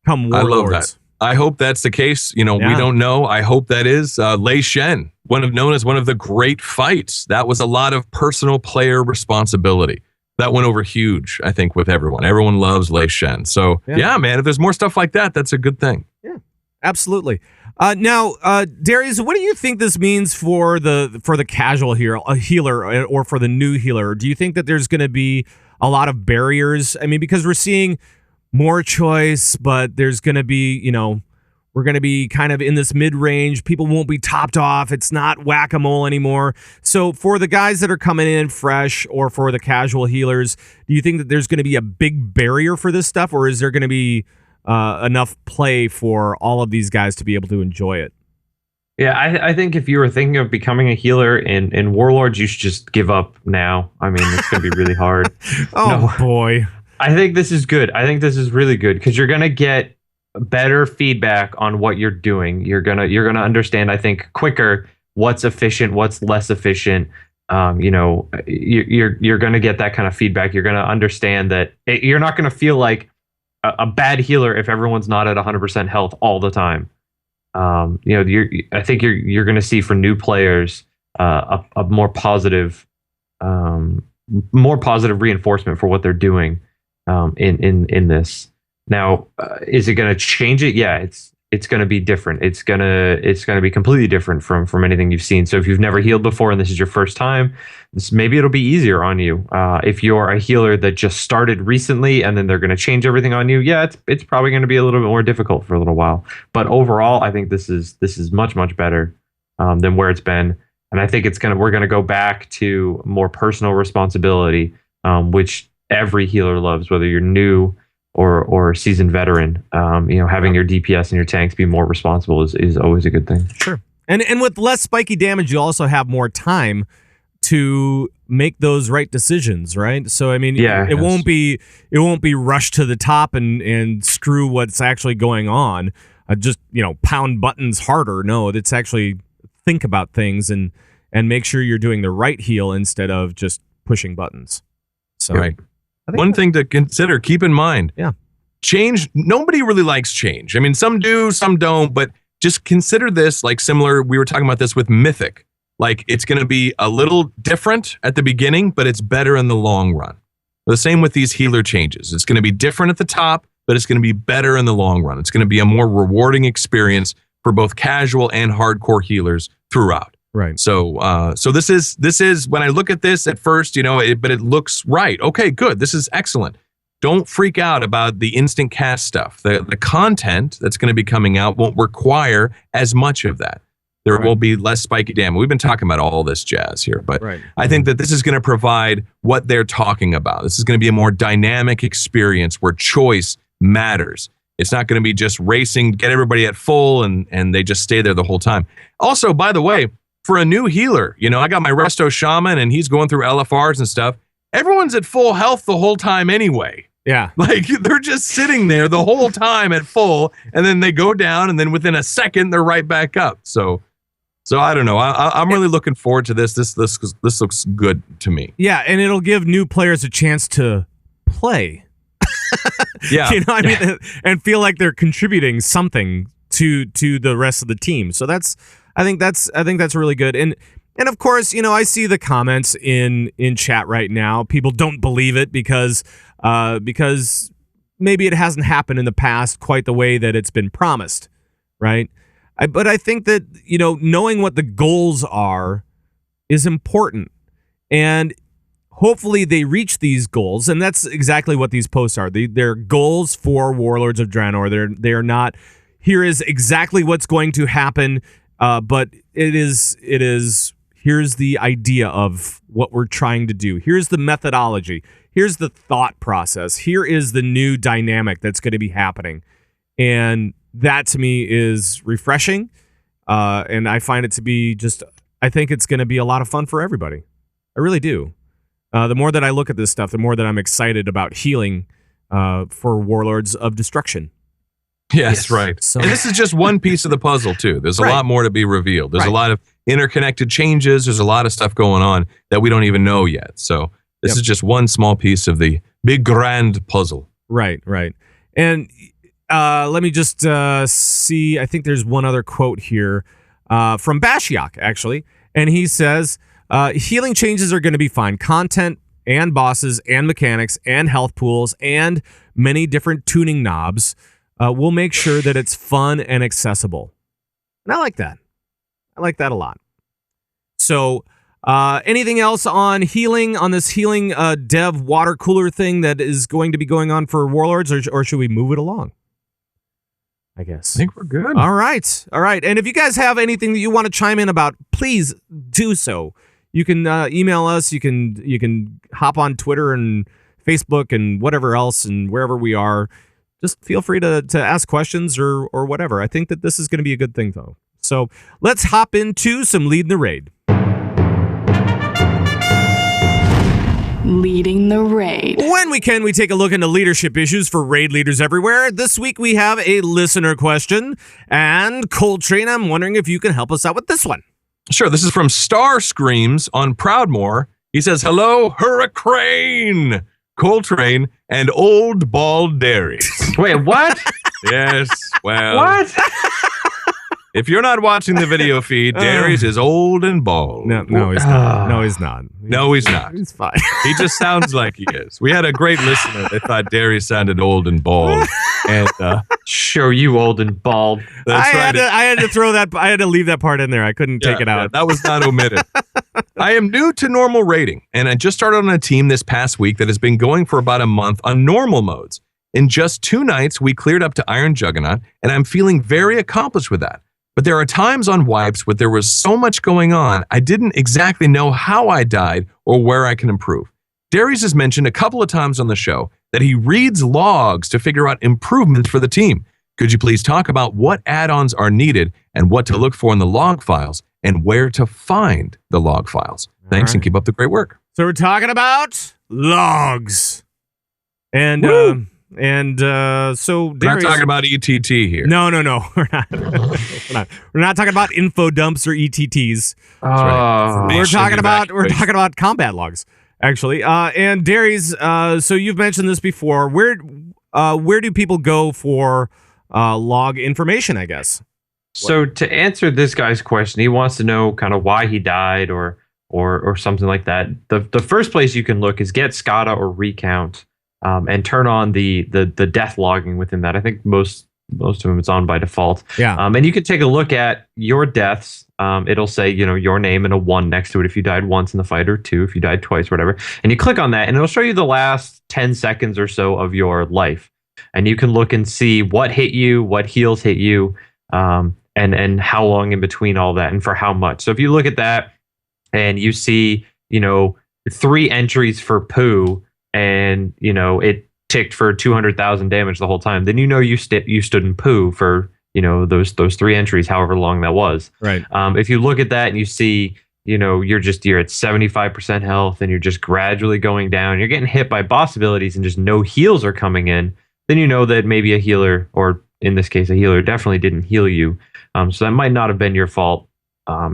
come Warlords. I love that. I hope that's the case. We don't know. I hope that is. Lei Shen, known as one of the great fights. That was a lot of personal player responsibility. That went over huge, I think, with everyone. Everyone loves Lei Shen. So, yeah, man, if there's more stuff like that, that's a good thing. Yeah, absolutely. Now, Darius, what do you think this means for the casual healer or for the new healer? Do you think that there's going to be a lot of barriers? I mean, because we're seeing more choice, but there's going to be, we're going to be kind of in this mid-range. People won't be topped off. It's not whack-a-mole anymore. So for the guys that are coming in fresh, or for the casual healers, do you think that there's going to be a big barrier for this stuff, or is there going to be enough play for all of these guys to be able to enjoy it? Yeah, I think if you were thinking of becoming a healer in Warlords, you should just give up now. I mean, it's going to be really hard. Boy. I think this is good. I think this is really good, because you're going to get better feedback on what you're doing. You're gonna understand, I think, quicker what's efficient, what's less efficient. You're gonna get that kind of feedback. You're gonna understand that you're not gonna feel like a bad healer if everyone's not at 100% health all the time. I think you're gonna see for new players a more positive reinforcement for what they're doing in this. Now, is it going to change it? Yeah, it's going to be different. It's going to be completely different from anything you've seen. So if you've never healed before and this is your first time, maybe it'll be easier on you. If you're a healer that just started recently and then they're going to change everything on you, yeah, it's probably going to be a little bit more difficult for a little while. But overall, I think this is much better than where it's been, and I think we're going to go back to more personal responsibility, which every healer loves, whether you're new or seasoned veteran. Having your DPS and your tanks be more responsible is always a good thing. Sure. And with less spiky damage, you also have more time to make those right decisions, right? So I mean, it won't be rushed to the top and screw what's actually going on. Just pound buttons harder. No, it's actually think about things and make sure you're doing the right heal instead of just pushing buttons. So right. One thing to consider, keep in mind. Yeah. Change, nobody really likes change. I mean, some do, some don't, but just consider this like similar. We were talking about this with Mythic. Like, it's going to be a little different at the beginning, but it's better in the long run. The same with these healer changes. It's going to be different at the top, but it's going to be better in the long run. It's going to be a more rewarding experience for both casual and hardcore healers throughout. Right. So this is when I look at this at first, but it looks right. Okay, good. This is excellent. Don't freak out about the instant cast stuff. The content that's going to be coming out won't require as much of that. There will be less spiky damage. We've been talking about all this jazz here, but I think that this is going to provide what they're talking about. This is going to be a more dynamic experience where choice matters. It's not going to be just racing, get everybody at full, and they just stay there the whole time. Also, by the way, for a new healer, I got my Resto Shaman and he's going through LFRs and stuff. Everyone's at full health the whole time anyway. Yeah. Like, they're just sitting there the whole time at full, and then they go down, and then within a second, they're right back up. So I don't know. I'm really looking forward to this. This looks good to me. Yeah, and it'll give new players a chance to play. Yeah. And feel like they're contributing something to the rest of the team. So I think that's really good. And of course, I see the comments in chat right now. People don't believe it because maybe it hasn't happened in the past quite the way that it's been promised, right? But I think that, knowing what the goals are is important. And hopefully they reach these goals. And that's exactly what these posts are. They're goals for Warlords of Draenor. They're not, here is exactly what's going to happen, but it is here's the idea of what we're trying to do. Here's the methodology. Here's the thought process. Here is the new dynamic that's going to be happening. And that to me is refreshing. And I find it to be I think it's going to be a lot of fun for everybody. I really do. The more that I look at this stuff, the more that I'm excited about healing for Warlords of Destruction. Yes, right. So, and this is just one piece of the puzzle, too. There's a lot more to be revealed. There's a lot of interconnected changes. There's a lot of stuff going on that we don't even know yet. So this is just one small piece of the big, grand puzzle. Right. And let me just see. I think there's one other quote here from Bashiok, actually. And he says, healing changes are going to be fine. Content and bosses and mechanics and health pools and many different tuning knobs will make sure that it's fun and accessible. And I like that. I like that a lot. So anything else on healing, on this healing Dev Watercooler thing that is going to be going on for Warlords, or should we move it along? I guess. I think we're good. All right. And if you guys have anything that you want to chime in about, please do so. You can email us. You can hop on Twitter and Facebook and whatever else and wherever we are. Just feel free to ask questions or whatever. I think that this is going to be a good thing, though. So let's hop into some Leading the Raid. Leading the Raid. When we can, we take a look into leadership issues for raid leaders everywhere. This week we have a listener question. And Coltrane, I'm wondering if you can help us out with this one. Sure. This is from Star Screams on Proudmoore. He says, hello, Hurricane, Coltrane, and Old Bald Darius. Wait, what? Yes, well. What? If you're not watching the video feed, Darius is old and bald. No, he's not. No, he's not. No, he's not. He's fine. He just sounds like he is. We had a great listener that thought Darius sounded old and bald. And show you old and bald. That's right. I had to throw that. I had to leave that part in there. I couldn't take it out. Yeah, that was not omitted. I am new to normal raiding, and I just started on a team this past week that has been going for about a month on normal modes. In just 2 nights, we cleared up to Iron Juggernaut, and I'm feeling very accomplished with that. But there are times on wipes where there was so much going on, I didn't exactly know how I died or where I can improve. Darius has mentioned a couple of times on the show that he reads logs to figure out improvements for the team. Could you please talk about what add-ons are needed and what to look for in the log files and where to find the log files? Thanks and keep up the great work. So we're talking about logs. And so Darius, we're not talking about ETT here. No. We're not. We're not talking about info dumps or ETTs. Right. We're talking about combat logs, actually. And Darius, so you've mentioned this before. Where do people go for log information, I guess? So to answer this guy's question, he wants to know kind of why he died or something like that. The first place you can look is get SCADA or Recount. And turn on the death logging within that. I think most of them it's on by default. Yeah. And you can take a look at your deaths. It'll say, your name and a 1 next to it if you died once in the fight, or 2 if you died twice, whatever. And you click on that, and it'll show you the last 10 seconds or so of your life. And you can look and see what hit you, what heals hit you, and how long in between all that, and for how much. So if you look at that and you see, 3 entries for poo, and it ticked for 200,000 damage the whole time, then you stood in poo for those 3 entries, however long that was. Right. If you look at that and you see you're at 75% health and you're just gradually going down, you're getting hit by boss abilities and just no heals are coming in, then you know that maybe a healer, or in this case a healer, definitely didn't heal you. So that might not have been your fault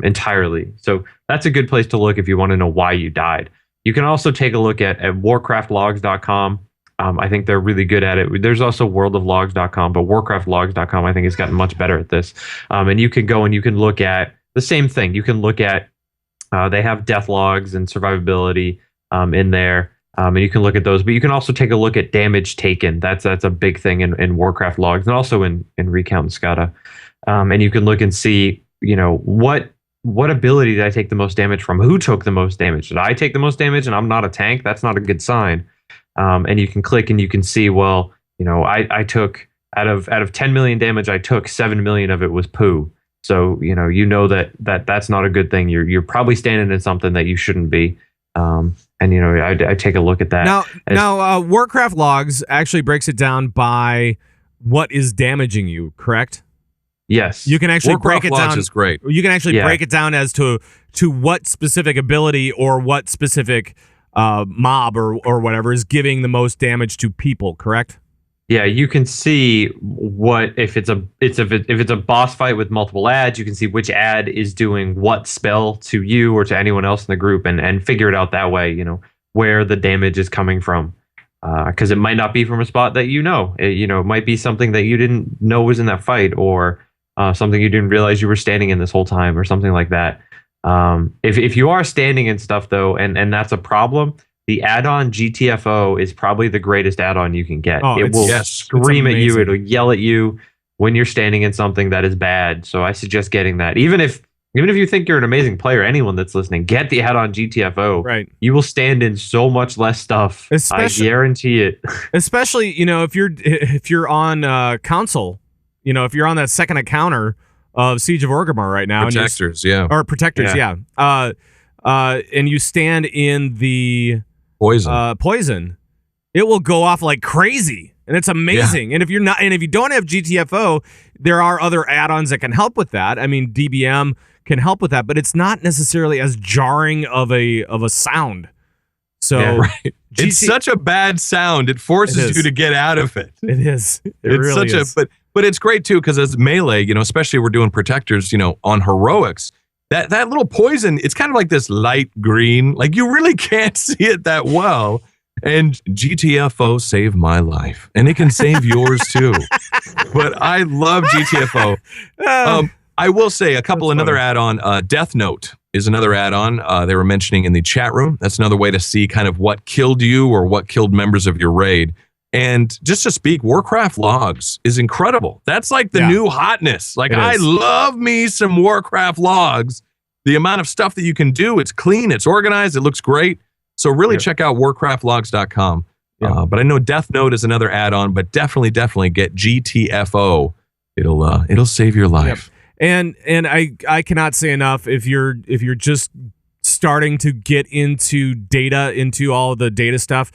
entirely. So that's a good place to look if you want to know why you died. You can also take a look at warcraftlogs.com. I think they're really good at it. There's also worldoflogs.com, but warcraftlogs.com I think has gotten much better at this. And you can go and you can look at the same thing. You can look at, they have death logs and survivability in there. And you can look at those, but you can also take a look at damage taken. That's a big thing in Warcraft logs, and also in Recount and SCADA. And you can look and see, what what ability did I take the most damage from? Who took the most damage? Did I take the most damage and I'm not a tank? That's not a good sign. And you can click and you can see, well, I took out of 10 million damage, I took 7 million of it was poo. So that's not a good thing. You're probably standing in something that you shouldn't be. And I take a look at that. Now, Warcraft logs actually breaks it down by what is damaging you, correct? Yes. You can actually Warcraft break it logs down. is great. You can actually break it down as to what specific ability or what specific mob or whatever is giving the most damage to people, correct? Yeah, you can see what if it's a boss fight with multiple adds, you can see which add is doing what spell to you or to anyone else in the group, and figure it out that way. Where the damage is coming from, because it might not be from a spot that it might be something that you didn't know was in that fight, or something you didn't realize you were standing in this whole time, or something like that. If you are standing in stuff though, and that's a problem. The add-on GTFO is probably the greatest add-on you can get. It will scream at you. It'll yell at you when you're standing in something that is bad. So I suggest getting that. Even if you think you're an amazing player, anyone that's listening, get the add-on GTFO. Right. You will stand in so much less stuff. I guarantee it. Especially, if you're on console, if you're on that second encounter of Siege of Orgrimmar right now. Protectors, Or Protectors, yeah. And you stand in the poison, it will go off like crazy, and it's amazing. And if you don't have GTFO, there are other add-ons that can help with that. I mean, DBM can help with that, but it's not necessarily as jarring of a sound. So it's such a bad sound. It forces you to get out of it. It is. It's really such is. But it's great too, because as melee, especially we're doing protectors, on heroics. That little poison, it's kind of like this light green. Like, you really can't see it that well. And GTFO saved my life. And it can save yours too. But I love GTFO. I will say another add-on. Death Note is another add-on they were mentioning in the chat room. That's another way to see kind of what killed you or what killed members of your raid. And just to speak, Warcraft logs is incredible. That's like the new hotness. Like, I love me some Warcraft logs. The amount of stuff that you can do, it's clean, it's organized, it looks great. So really check out warcraftlogs.com. But I know Death Note is another add-on, but definitely get GTFO. It'll save your life. And I cannot say enough, if you're just starting to get into all the data stuff,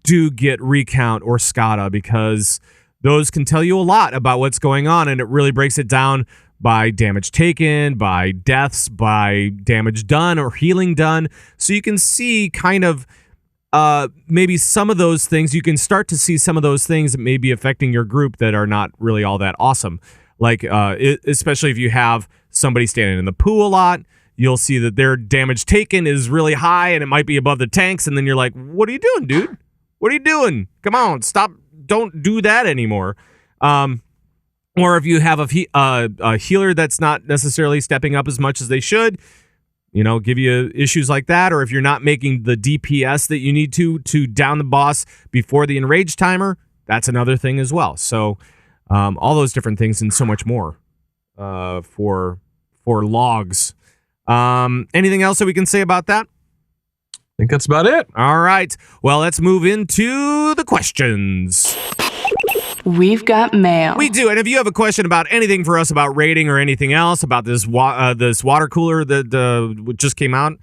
do get Recount or SCADA, because those can tell you a lot about what's going on, and it really breaks it down by damage taken, by deaths, by damage done or healing done. So you can see kind of maybe some of those things. You can start to see some of those things that may be affecting your group that are not really all that awesome. Like, especially if you have somebody standing in the pool a lot, you'll see that their damage taken is really high and it might be above the tanks. And then you're like, what are you doing, dude? What are you doing? Come on, stop. Don't do that anymore. Or if you have a healer that's not necessarily stepping up as much as they should, give you issues like that. Or if you're not making the DPS that you need to down the boss before the enrage timer, that's another thing as well. So all those different things and so much more for logs. Anything else that we can say about that? I think that's about it. All right. Well, let's move into the questions. We've got mail. We do. And if you have a question about anything for us about rating or anything else about this water cooler that just came out,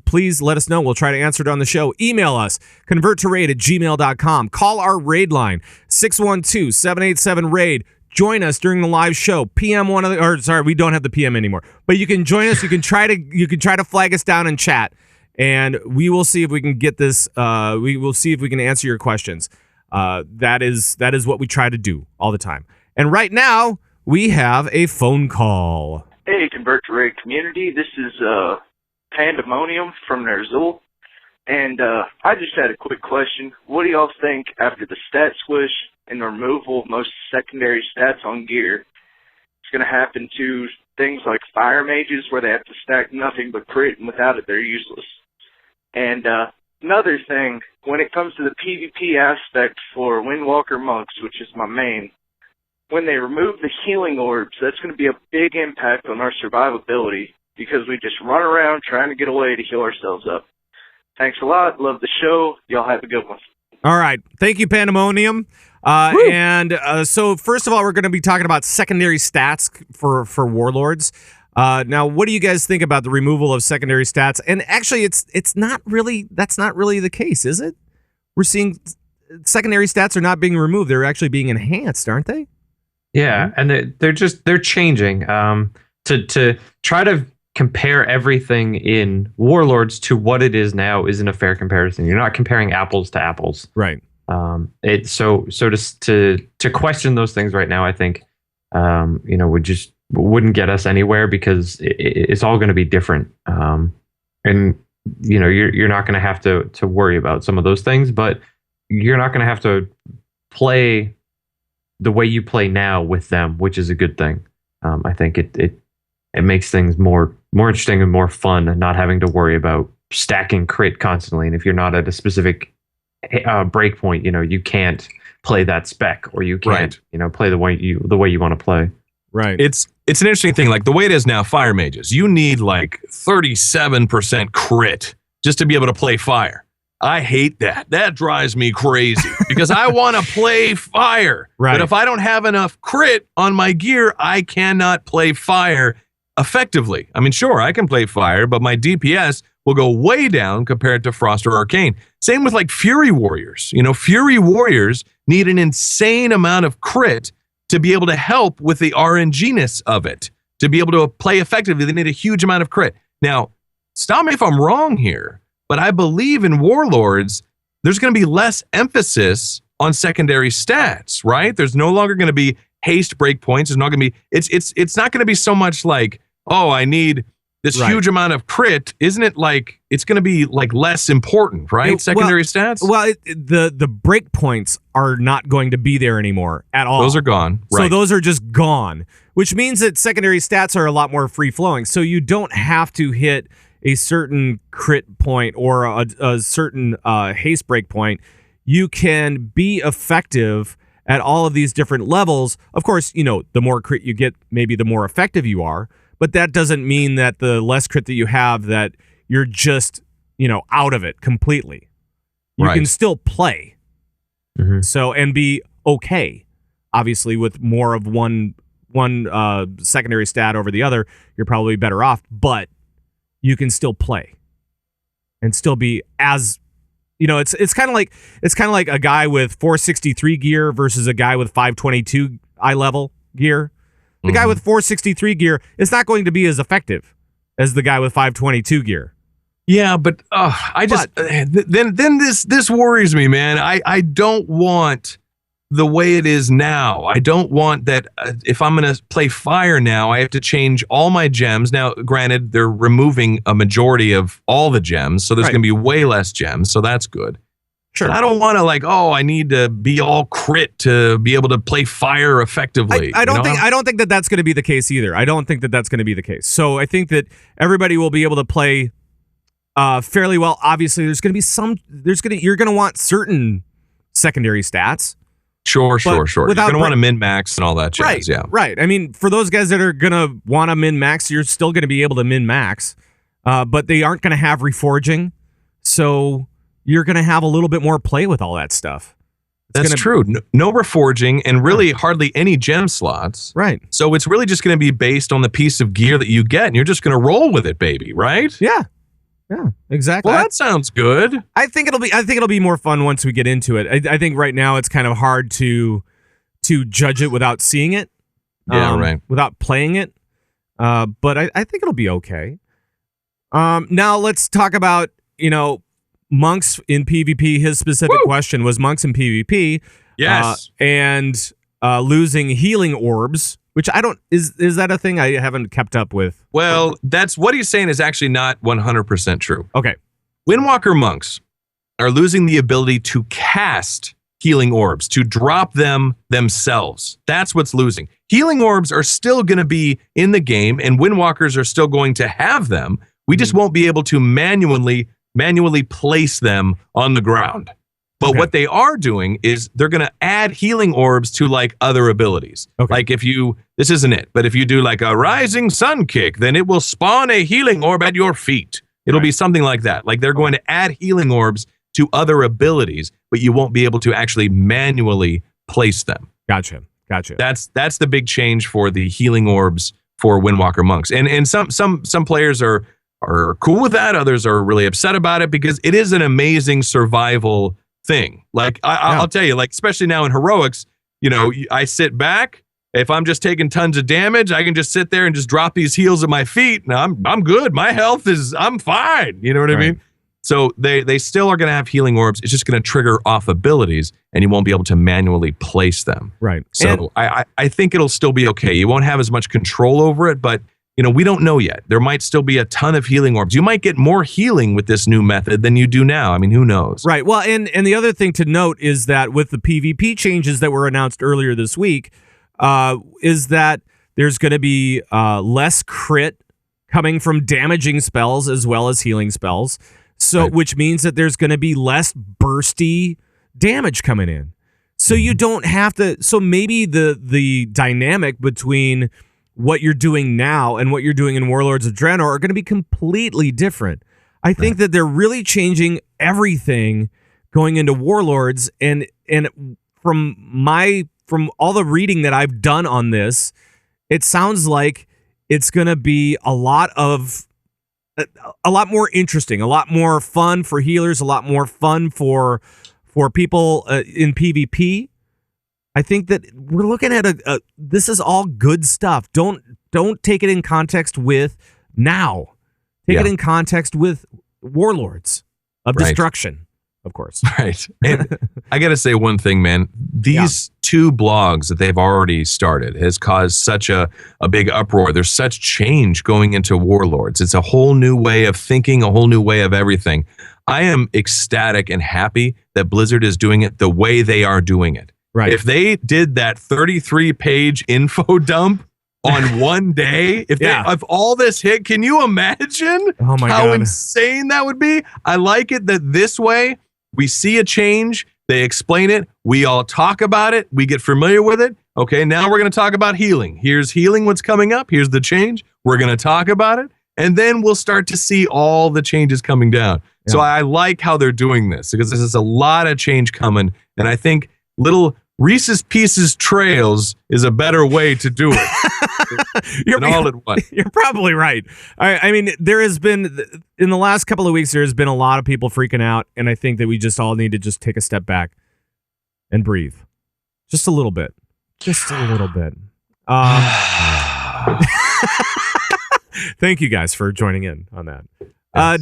please let us know. We'll try to answer it on the show. Email us, converttoraid@gmail.com. Call our raid line, 612-787-RAID. Join us during the live show. PM we don't have the PM anymore. But you can join us. You can try to flag us down in chat, and we will see if we can get this. We will see if we can answer your questions. That is what we try to do all the time. And right now, we have a phone call. Hey, Convert to Raid community. This is Pandemonium from Nerzul. And I just had a quick question. What do y'all think after the stat squish and the removal of most secondary stats on gear? It's going to happen to things like fire mages where they have to stack nothing but crit, and without it, they're useless. And another thing, when it comes to the PvP aspect for Windwalker monks, which is my main, when they remove the healing orbs, that's going to be a big impact on our survivability because we just run around trying to get away to heal ourselves up. Thanks a lot. Love the show. Y'all have a good one. All right. Thank you, Pandemonium. So first of all, we're going to be talking about secondary stats for Warlords. Now, what do you guys think about the removal of secondary stats? And actually, that's not really the case, is it? We're seeing secondary stats are not being removed; they're actually being enhanced, aren't they? Yeah, and they're changing. To try to compare everything in Warlords to what it is now isn't a fair comparison. You're not comparing apples to apples, right? To question those things right now, I think, wouldn't get us anywhere because it's all going to be different. And you're not going to have to worry about some of those things, but you're not going to have to play the way you play now with them, which is a good thing. I think it makes things more interesting and more fun, and not having to worry about stacking crit constantly. And if you're not at a specific breakpoint, you can't play that spec, or you can't play the way you want to play. Right. It's an interesting thing. Like the way it is now, fire mages, you need like 37% crit just to be able to play fire. I hate that. That drives me crazy because I want to play fire. Right. But if I don't have enough crit on my gear, I cannot play fire effectively. I mean, sure, I can play fire, but my DPS will go way down compared to Frost or Arcane. Same with like Fury Warriors. Fury Warriors need an insane amount of crit to be able to help with the RNG-ness of it. To be able to play effectively, they need a huge amount of crit. Now, stop me if I'm wrong here, but I believe in Warlords, there's going to be less emphasis on secondary stats, right? There's no longer going to be haste breakpoints. There's not going to be, it's not going to be so much like, oh, I need this huge amount of crit. Isn't it like, it's going to be like less important, right? Secondary stats? Well, the breakpoints are not going to be there anymore at all. Those are gone. Right. So those are just gone, which means that secondary stats are a lot more free flowing. So you don't have to hit a certain crit point or a certain haste break point. You can be effective at all of these different levels. Of course, the more crit you get, maybe the more effective you are. But that doesn't mean that the less crit that you have, that you're just, out of it completely. You can still play. Mm-hmm. So, and be okay. Obviously, with more of one secondary stat over the other, you're probably better off. But you can still play and still be as, it's kind of like a guy with 463 gear versus a guy with 522 eye level gear. The guy with 463 gear is not going to be as effective as the guy with 522 gear. Yeah, but then this worries me, man. I don't want the way it is now. I don't want that if I'm going to play fire now, I have to change all my gems. Now, granted, they're removing a majority of all the gems, so there's going to be way less gems, so that's good. Sure. But I don't want to I need to be all crit to be able to play fire effectively. I don't think that that's going to be the case either. I don't think that that's going to be the case. So I think that everybody will be able to play fairly well. Obviously, you're going to want certain secondary stats. Sure. You're going to want to min-max and all that jazz, right, yeah. Right. I mean, for those guys that are going to want to min-max, you're still going to be able to min-max, but they aren't going to have reforging, so you're going to have a little bit more play with all that stuff. That's true. No reforging and really hardly any gem slots. Right. So it's really just going to be based on the piece of gear that you get, and you're just going to roll with it, baby, right? Yeah, exactly. Well, that sounds good. I think it'll be more fun once we get into it. I think right now it's kind of hard to judge it without seeing it. Yeah, right. Without playing it. But I think it'll be okay. Now let's talk about, monks in PvP. His specific question was monks in PvP. Yes. And losing healing orbs, which I don't, is that a thing I haven't kept up with? Well, that's what he's saying is actually not 100% true. Okay. Windwalker monks are losing the ability to cast healing orbs, to drop them themselves. That's what's losing. Healing orbs are still going to be in the game, and Windwalkers are still going to have them. We just won't be able to manually place them on the ground. But Okay. what they are doing is they're going to add healing orbs to like other abilities. Okay. Like this isn't it, but if you do like a rising sun kick, then it will spawn a healing orb at your feet. It'll be something like that. Like they're going to add healing orbs to other abilities, but you won't be able to actually manually place them. Gotcha. That's the big change for the healing orbs for Windwalker monks. And some players are cool with that. Others are really upset about it because it is an amazing survival thing. Like I'll tell you, like especially now in heroics, I sit back. If I'm just taking tons of damage, I can just sit there and just drop these heals at my feet, and I'm good. My health I'm fine. You know what I mean? So they still are going to have healing orbs. It's just going to trigger off abilities, and you won't be able to manually place them. Right. So I think it'll still be okay. You won't have as much control over it, but we don't know yet. There might still be a ton of healing orbs. You might get more healing with this new method than you do now. I mean, who knows? Right. Well, and the other thing to note is that with the PvP changes that were announced earlier this week, is that there's going to be less crit coming from damaging spells as well as healing spells. So, which means that there's going to be less bursty damage coming in. So you don't have to. So maybe the dynamic between what you're doing now and what you're doing in Warlords of Draenor are going to be completely different. I think that they're really changing everything going into Warlords, and from all the reading that I've done on this, it sounds like it's going to be a lot more interesting, a lot more fun for healers, a lot more fun for people in PvP. I think that we're looking at this is all good stuff. Don't take it in context with now. Take it in context with Warlords of Destruction, of course. Right. And I got to say one thing, man. These two blogs that they've already started has caused such a big uproar. There's such change going into Warlords. It's a whole new way of thinking, a whole new way of everything. I am ecstatic and happy that Blizzard is doing it the way they are doing it. Right. If they did that 33-page info dump on one day, if all this hit, can you imagine how God. Insane that would be? I like it that this way we see a change, they explain it, we all talk about it, we get familiar with it. Okay, now we're going to talk about healing. Here's healing, what's coming up. Here's the change. We're going to talk about it, and then we'll start to see all the changes coming down. Yeah. So I like how they're doing this because there's a lot of change coming, and I think little Reese's Pieces trails is a better way to do it. You're all at once. You're probably right. I mean, there has been, in the last couple of weeks, there has been a lot of people freaking out, and I think that we just all need to just take a step back and breathe. Just a little bit. Just a little bit. Thank you guys for joining in on that.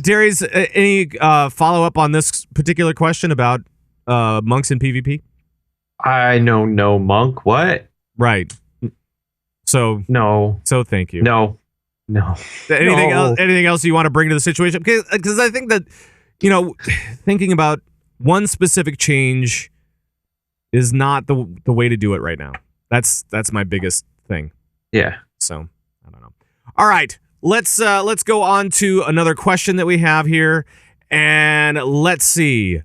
Darius, any follow-up on this particular question about monks in PvP? I know no monk. What? Right. So no. So thank you. No. Anything else? Anything else you want to bring to the situation? Because I think that thinking about one specific change is not the way to do it right now. That's my biggest thing. Yeah. So I don't know. All right. Let's go on to another question that we have here, and let's see.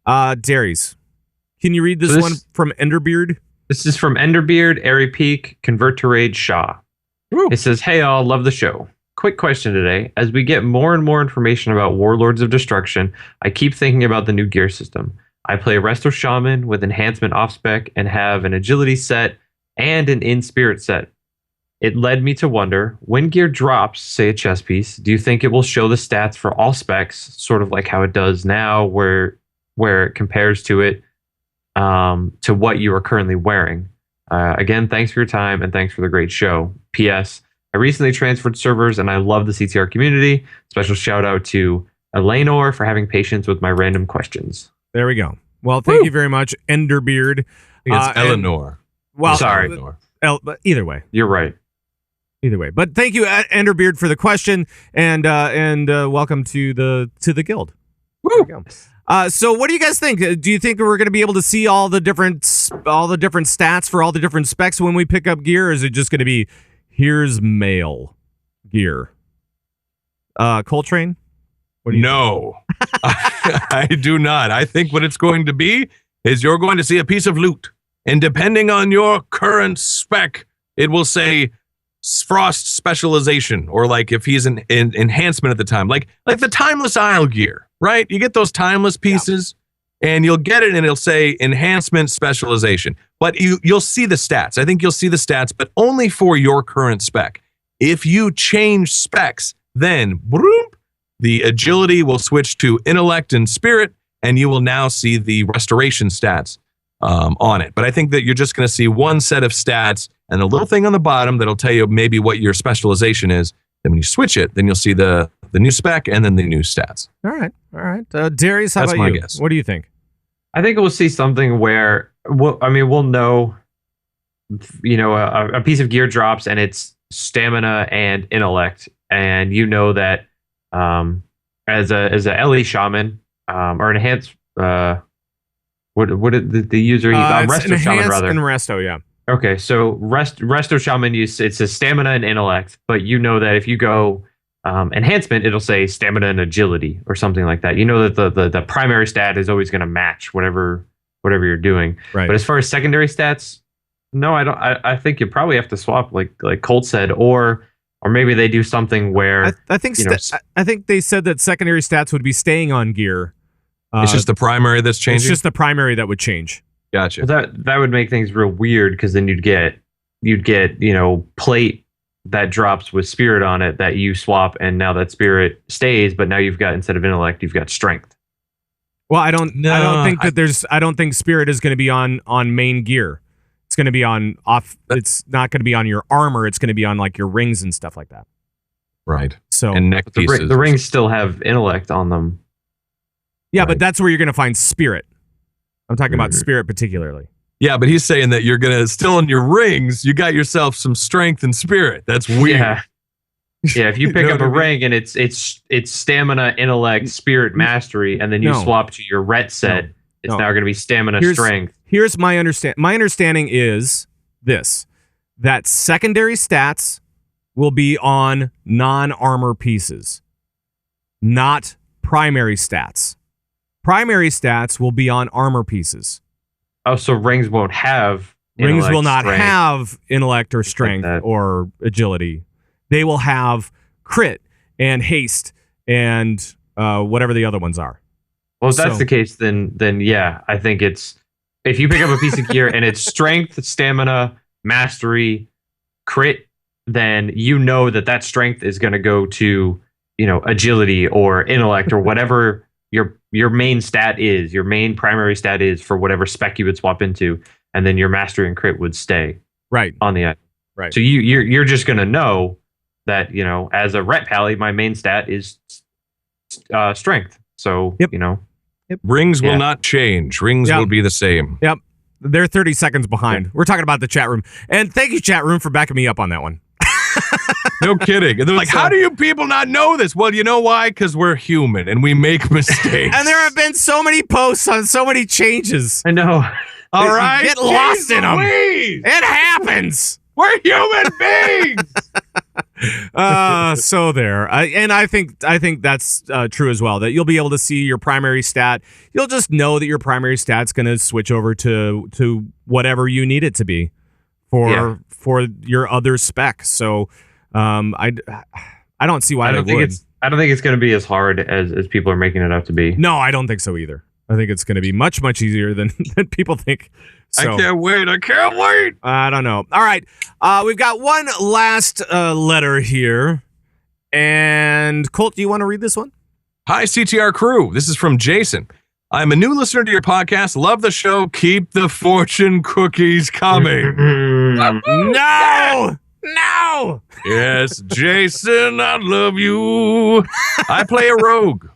Darius, can you read this one from Enderbeard? This is from Enderbeard, Airy Peak, Convert to Raid Shaw. Woo. It says, "Hey all, love the show. Quick question today. As we get more and more information about Warlords of Destruction, I keep thinking about the new gear system. I play Resto Shaman with enhancement off-spec and have an agility set and an in-spirit set. It led me to wonder, when gear drops, say a chest piece, do you think it will show the stats for all specs, sort of like how it does now, where it compares to it to what you are currently wearing? Again, thanks for your time and thanks for the great show. P.S. I recently transferred servers and I love the CTR community. Special shout out to Eleanor for having patience with my random questions." There we go. Well, thank you very much, Enderbeard. It's Eleanor. Well, sorry. But either way. You're right. Either way. But thank you, Enderbeard, for the question, and welcome to the guild. Woo! There we go. So what do you guys think? Do you think we're going to be able to see all the different stats for all the different specs when we pick up gear, or is it just going to be here's male gear? Coltrane? No. I do not. I think what it's going to be is you're going to see a piece of loot. And depending on your current spec, it will say Frost specialization, or like if he's an enhancement at the time, like the timeless Isle gear, right? You get those timeless pieces and you'll get it and it'll say enhancement specialization. But you'll see the stats. I think you'll see the stats, but only for your current spec. If you change specs, then the agility will switch to intellect and spirit, and you will now see the restoration stats on it. But I think that you're just going to see one set of stats and a little thing on the bottom that'll tell you maybe what your specialization is. Then when you switch it, then you'll see the new spec and then the new stats. All right. Darius, how That's about my you? guess. What do you think? I think we'll see something where we'll know, a piece of gear drops and it's stamina and intellect, and you know that as a LE shaman or enhanced what did the user resto shaman rather and resto, yeah. Okay, so resto shaman it's a stamina and intellect, but you know that if you go enhancement, it'll say stamina and agility or something like that. You know that the primary stat is always going to match whatever you're doing. Right. But as far as secondary stats, no, I don't. I think you probably have to swap, like Colt said, or maybe they do something where I think I think they said that secondary stats would be staying on gear. It's just the primary that's changing? It's just the primary that would change. Gotcha. Well, that would make things real weird, because then you'd get plate that drops with spirit on it that you swap, and now that spirit stays, but now you've got, instead of intellect, you've got strength. Well, I don't think spirit is going to be on main gear. It's going to be on off. It's not going to be on your armor. It's going to be on like your rings and stuff like that. Right. So and neck pieces. The rings still have intellect on them. Yeah, Right. but that's where you're going to find spirit. I'm talking about spirit particularly. Yeah, but he's saying that you're going to, still in your rings, you got yourself some strength and spirit. That's weird. Yeah, if you pick know up what a I mean? ring and it's stamina, intellect, spirit, mastery, and then you No. swap to your ret set, it's No. now going to be stamina, strength. Here's my understanding. My understanding is this: that secondary stats will be on non-armor pieces, not primary stats. Primary stats will be on armor pieces. Oh, so rings won't have Rings intellect, will not strength. have intellect or strength that. or agility. They will have crit and haste and whatever the other ones are. Well, if that's So- the case, then yeah, I think it's, if you pick up a piece of gear and it's strength, stamina, mastery, crit, then you know that strength is going to go to, agility or intellect or whatever your main stat is, your main primary stat is for whatever spec you would swap into, and then your mastery and crit would stay Right. on the item. Right. So you're just going to know that, as a ret pally, my main stat is strength. So, Yep. Rings will Yeah. not change. Rings Yeah. will be the same. Yep. They're 30 seconds behind. We're talking about the chat room. And thank you, chat room, for backing me up on that one. No kidding. And they're like, how do you people not know this? Well, you know why? Because we're human and we make mistakes. And there have been so many posts on so many changes. I know. All You right. get lost in 'em. Louise! It happens. We're human beings. So there. I think that's true as well, that you'll be able to see your primary stat. You'll just know that your primary stat's going to switch over to whatever you need it to be for your other spec. So I don't see why I don't think it's going to be as hard as people are making it out to be. No, I don't think so either. I think it's going to be much, much easier than people think. So, I can't wait. I don't know. All right. We've got one last letter here. And Colt, do you want to read this one? Hi, CTR crew. This is from Jason. I'm a new listener to your podcast. Love the show. Keep the fortune cookies coming. No! No! Yes, Jason, I love you. I play a rogue.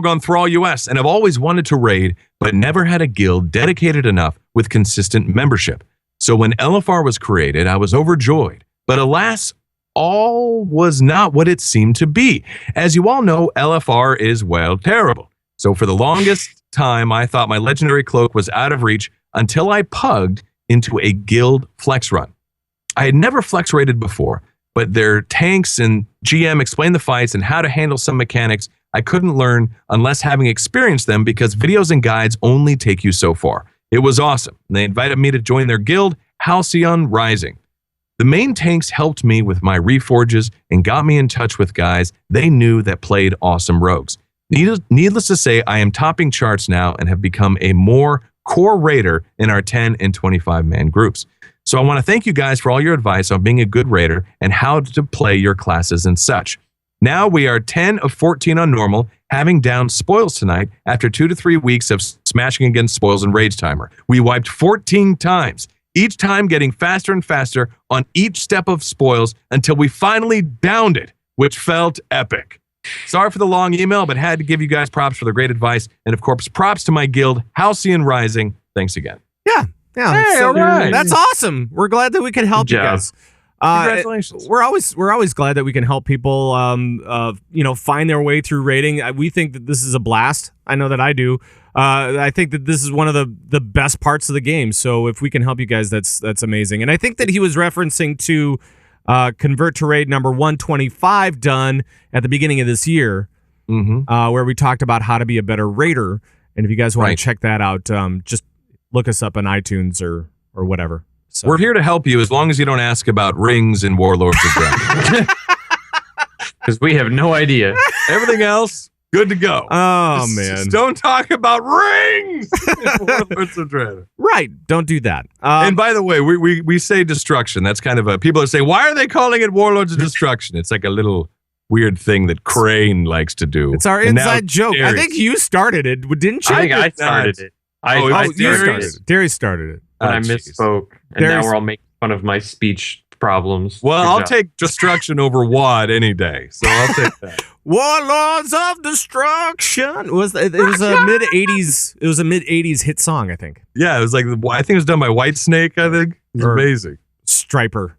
On Thrall US, and I've always wanted to raid, but never had a guild dedicated enough with consistent membership. So when LFR was created, I was overjoyed. But alas, all was not what it seemed to be. As you all know, LFR is, well, terrible. So for the longest time, I thought my legendary cloak was out of reach until I pugged into a guild flex run. I had never flex raided before, but their tanks and GM explained the fights and how to handle some mechanics I couldn't learn unless having experienced them because videos and guides only take you so far. It was awesome. They invited me to join their guild, Halcyon Rising. The main tanks helped me with my reforges and got me in touch with guys they knew that played awesome rogues. Needless to say, I am topping charts now and have become a more core raider in our 10 and 25 man groups. So I want to thank you guys for all your advice on being a good raider and how to play your classes and such. Now we are 10 of 14 on normal, having downed spoils tonight after 2 to 3 weeks of smashing against spoils and rage timer. We wiped 14 times, each time getting faster and faster on each step of spoils until we finally downed it, which felt epic. Sorry for the long email, but had to give you guys props for the great advice. And of course, props to my guild, Halcyon Rising. Thanks again. Yeah. Hey, all right. That's awesome. We're glad that we can help you guys. Congratulations. We're always glad that we can help people, find their way through raiding. We think that this is a blast. I know that I do. I think that this is one of the best parts of the game. So if we can help you guys, that's amazing. And I think that he was referencing to Convert to Raid number 125 done at the beginning of this year, where we talked about how to be a better raider. And if you guys want to check that out, just look us up on iTunes or whatever. So. We're here to help you as long as you don't ask about rings and Warlords of Draenor. Because we have no idea. Everything else, good to go. Oh, man. Just don't talk about rings in Warlords of Draenor. Right. Don't do that. And by the way, we say destruction. That's kind of a... People are saying, why are they calling it Warlords of Destruction? It's like a little weird thing that Crane likes to do. It's our inside joke. I think you started it, didn't you? I think I started it. You started it. Darius started it. And I misspoke. And now we're all making fun of my speech problems. Well, I'll take destruction over WAD any day. So I'll take that. Warlords of Destruction. It was a mid-80s. It was a mid-80s hit song, I think. Yeah, it was like, I think it was done by Whitesnake, I think. It's amazing. Striper.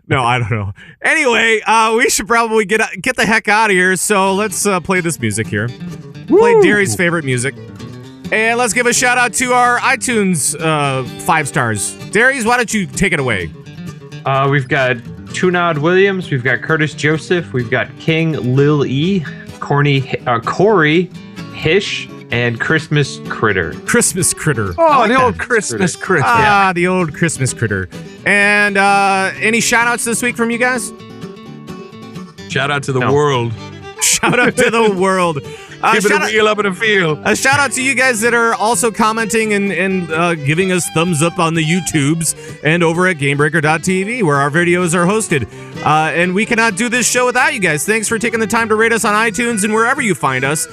No, I don't know. Anyway, we should probably get the heck out of here. So let's play this music here. Play Darius' favorite music. And let's give a shout out to our iTunes 5 stars. Darius, why don't you take it away? We've got Tunad Williams, we've got Curtis Joseph, we've got King Lil E, Corey Hish, and Christmas Critter. Christmas Critter. Oh, the old Christmas Critter. The old Christmas Critter. And any shout outs this week from you guys? Shout out to the world. Shout out to the world. Keep it a wheel up in a field. A shout out to you guys that are also commenting and giving us thumbs up on the YouTubes and over at Gamebreaker.tv where our videos are hosted. And we cannot do this show without you guys. Thanks for taking the time to rate us on iTunes and wherever you find us.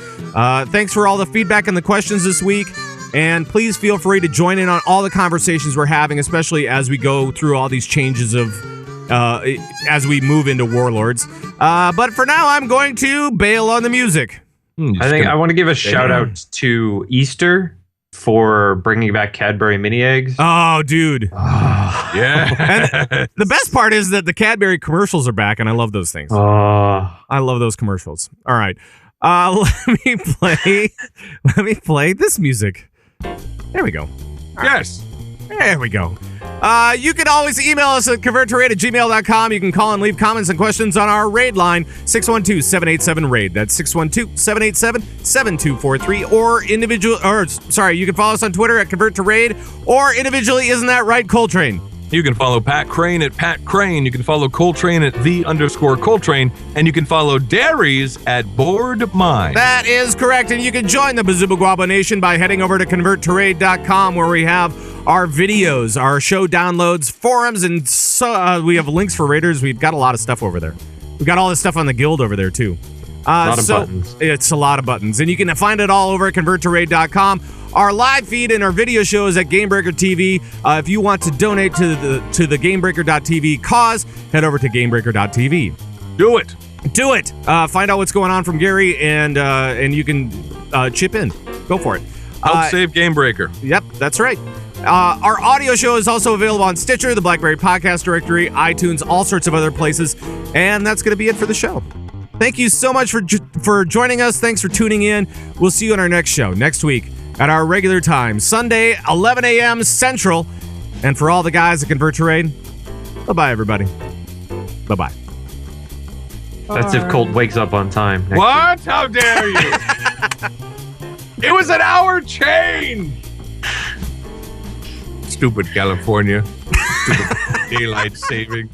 Thanks for all the feedback and the questions this week. And please feel free to join in on all the conversations we're having, especially as we go through all these changes as we move into Warlords. But for now, I'm going to bail on the music. I think I want to give a shout out to Easter for bringing back Cadbury mini eggs. Oh, dude. Yeah. And the best part is that the Cadbury commercials are back, and I love those things. I love those commercials. All right. Let me play this music. There we go. Yes. There we go. You can always email us at converttoraid@gmail.com. You can call and leave comments and questions on our raid line, 612-787-RAID. That's 612-787-7243. You can follow us on Twitter at converttoraid or individually, isn't that right, Coltrane? You can follow Pat Crane at Pat Crane. You can follow Coltrane at _Coltrane. And you can follow Darius at Bored Mind. That is correct. And you can join the Bazooba Guaba Nation by heading over to converttoraid.com where we have our videos, our show downloads, forums, and we have links for raiders. We've got a lot of stuff over there. We've got all this stuff on the guild over there, too. A lot of buttons. It's a lot of buttons. And you can find it all over at converttoraid.com. Our live feed and our video shows at Gamebreaker TV. If you want to donate to the Gamebreaker.tv cause, head over to Gamebreaker.tv. Do it. Do it. Find out what's going on from Gary, and you can chip in. Go for it. Help save Gamebreaker. Yep, that's right. Our audio show is also available on Stitcher, the BlackBerry Podcast Directory, iTunes, all sorts of other places. And that's going to be it for the show. Thank you so much for joining us. Thanks for tuning in. We'll see you on our next show next week at our regular time, Sunday, 11 a.m. Central. And for all the guys that Convert to Raid, bye-bye, everybody. Bye-bye. That's if Colt wakes up on time. next week. What? How dare you? It was an hour change. Stupid California. Stupid daylight saving.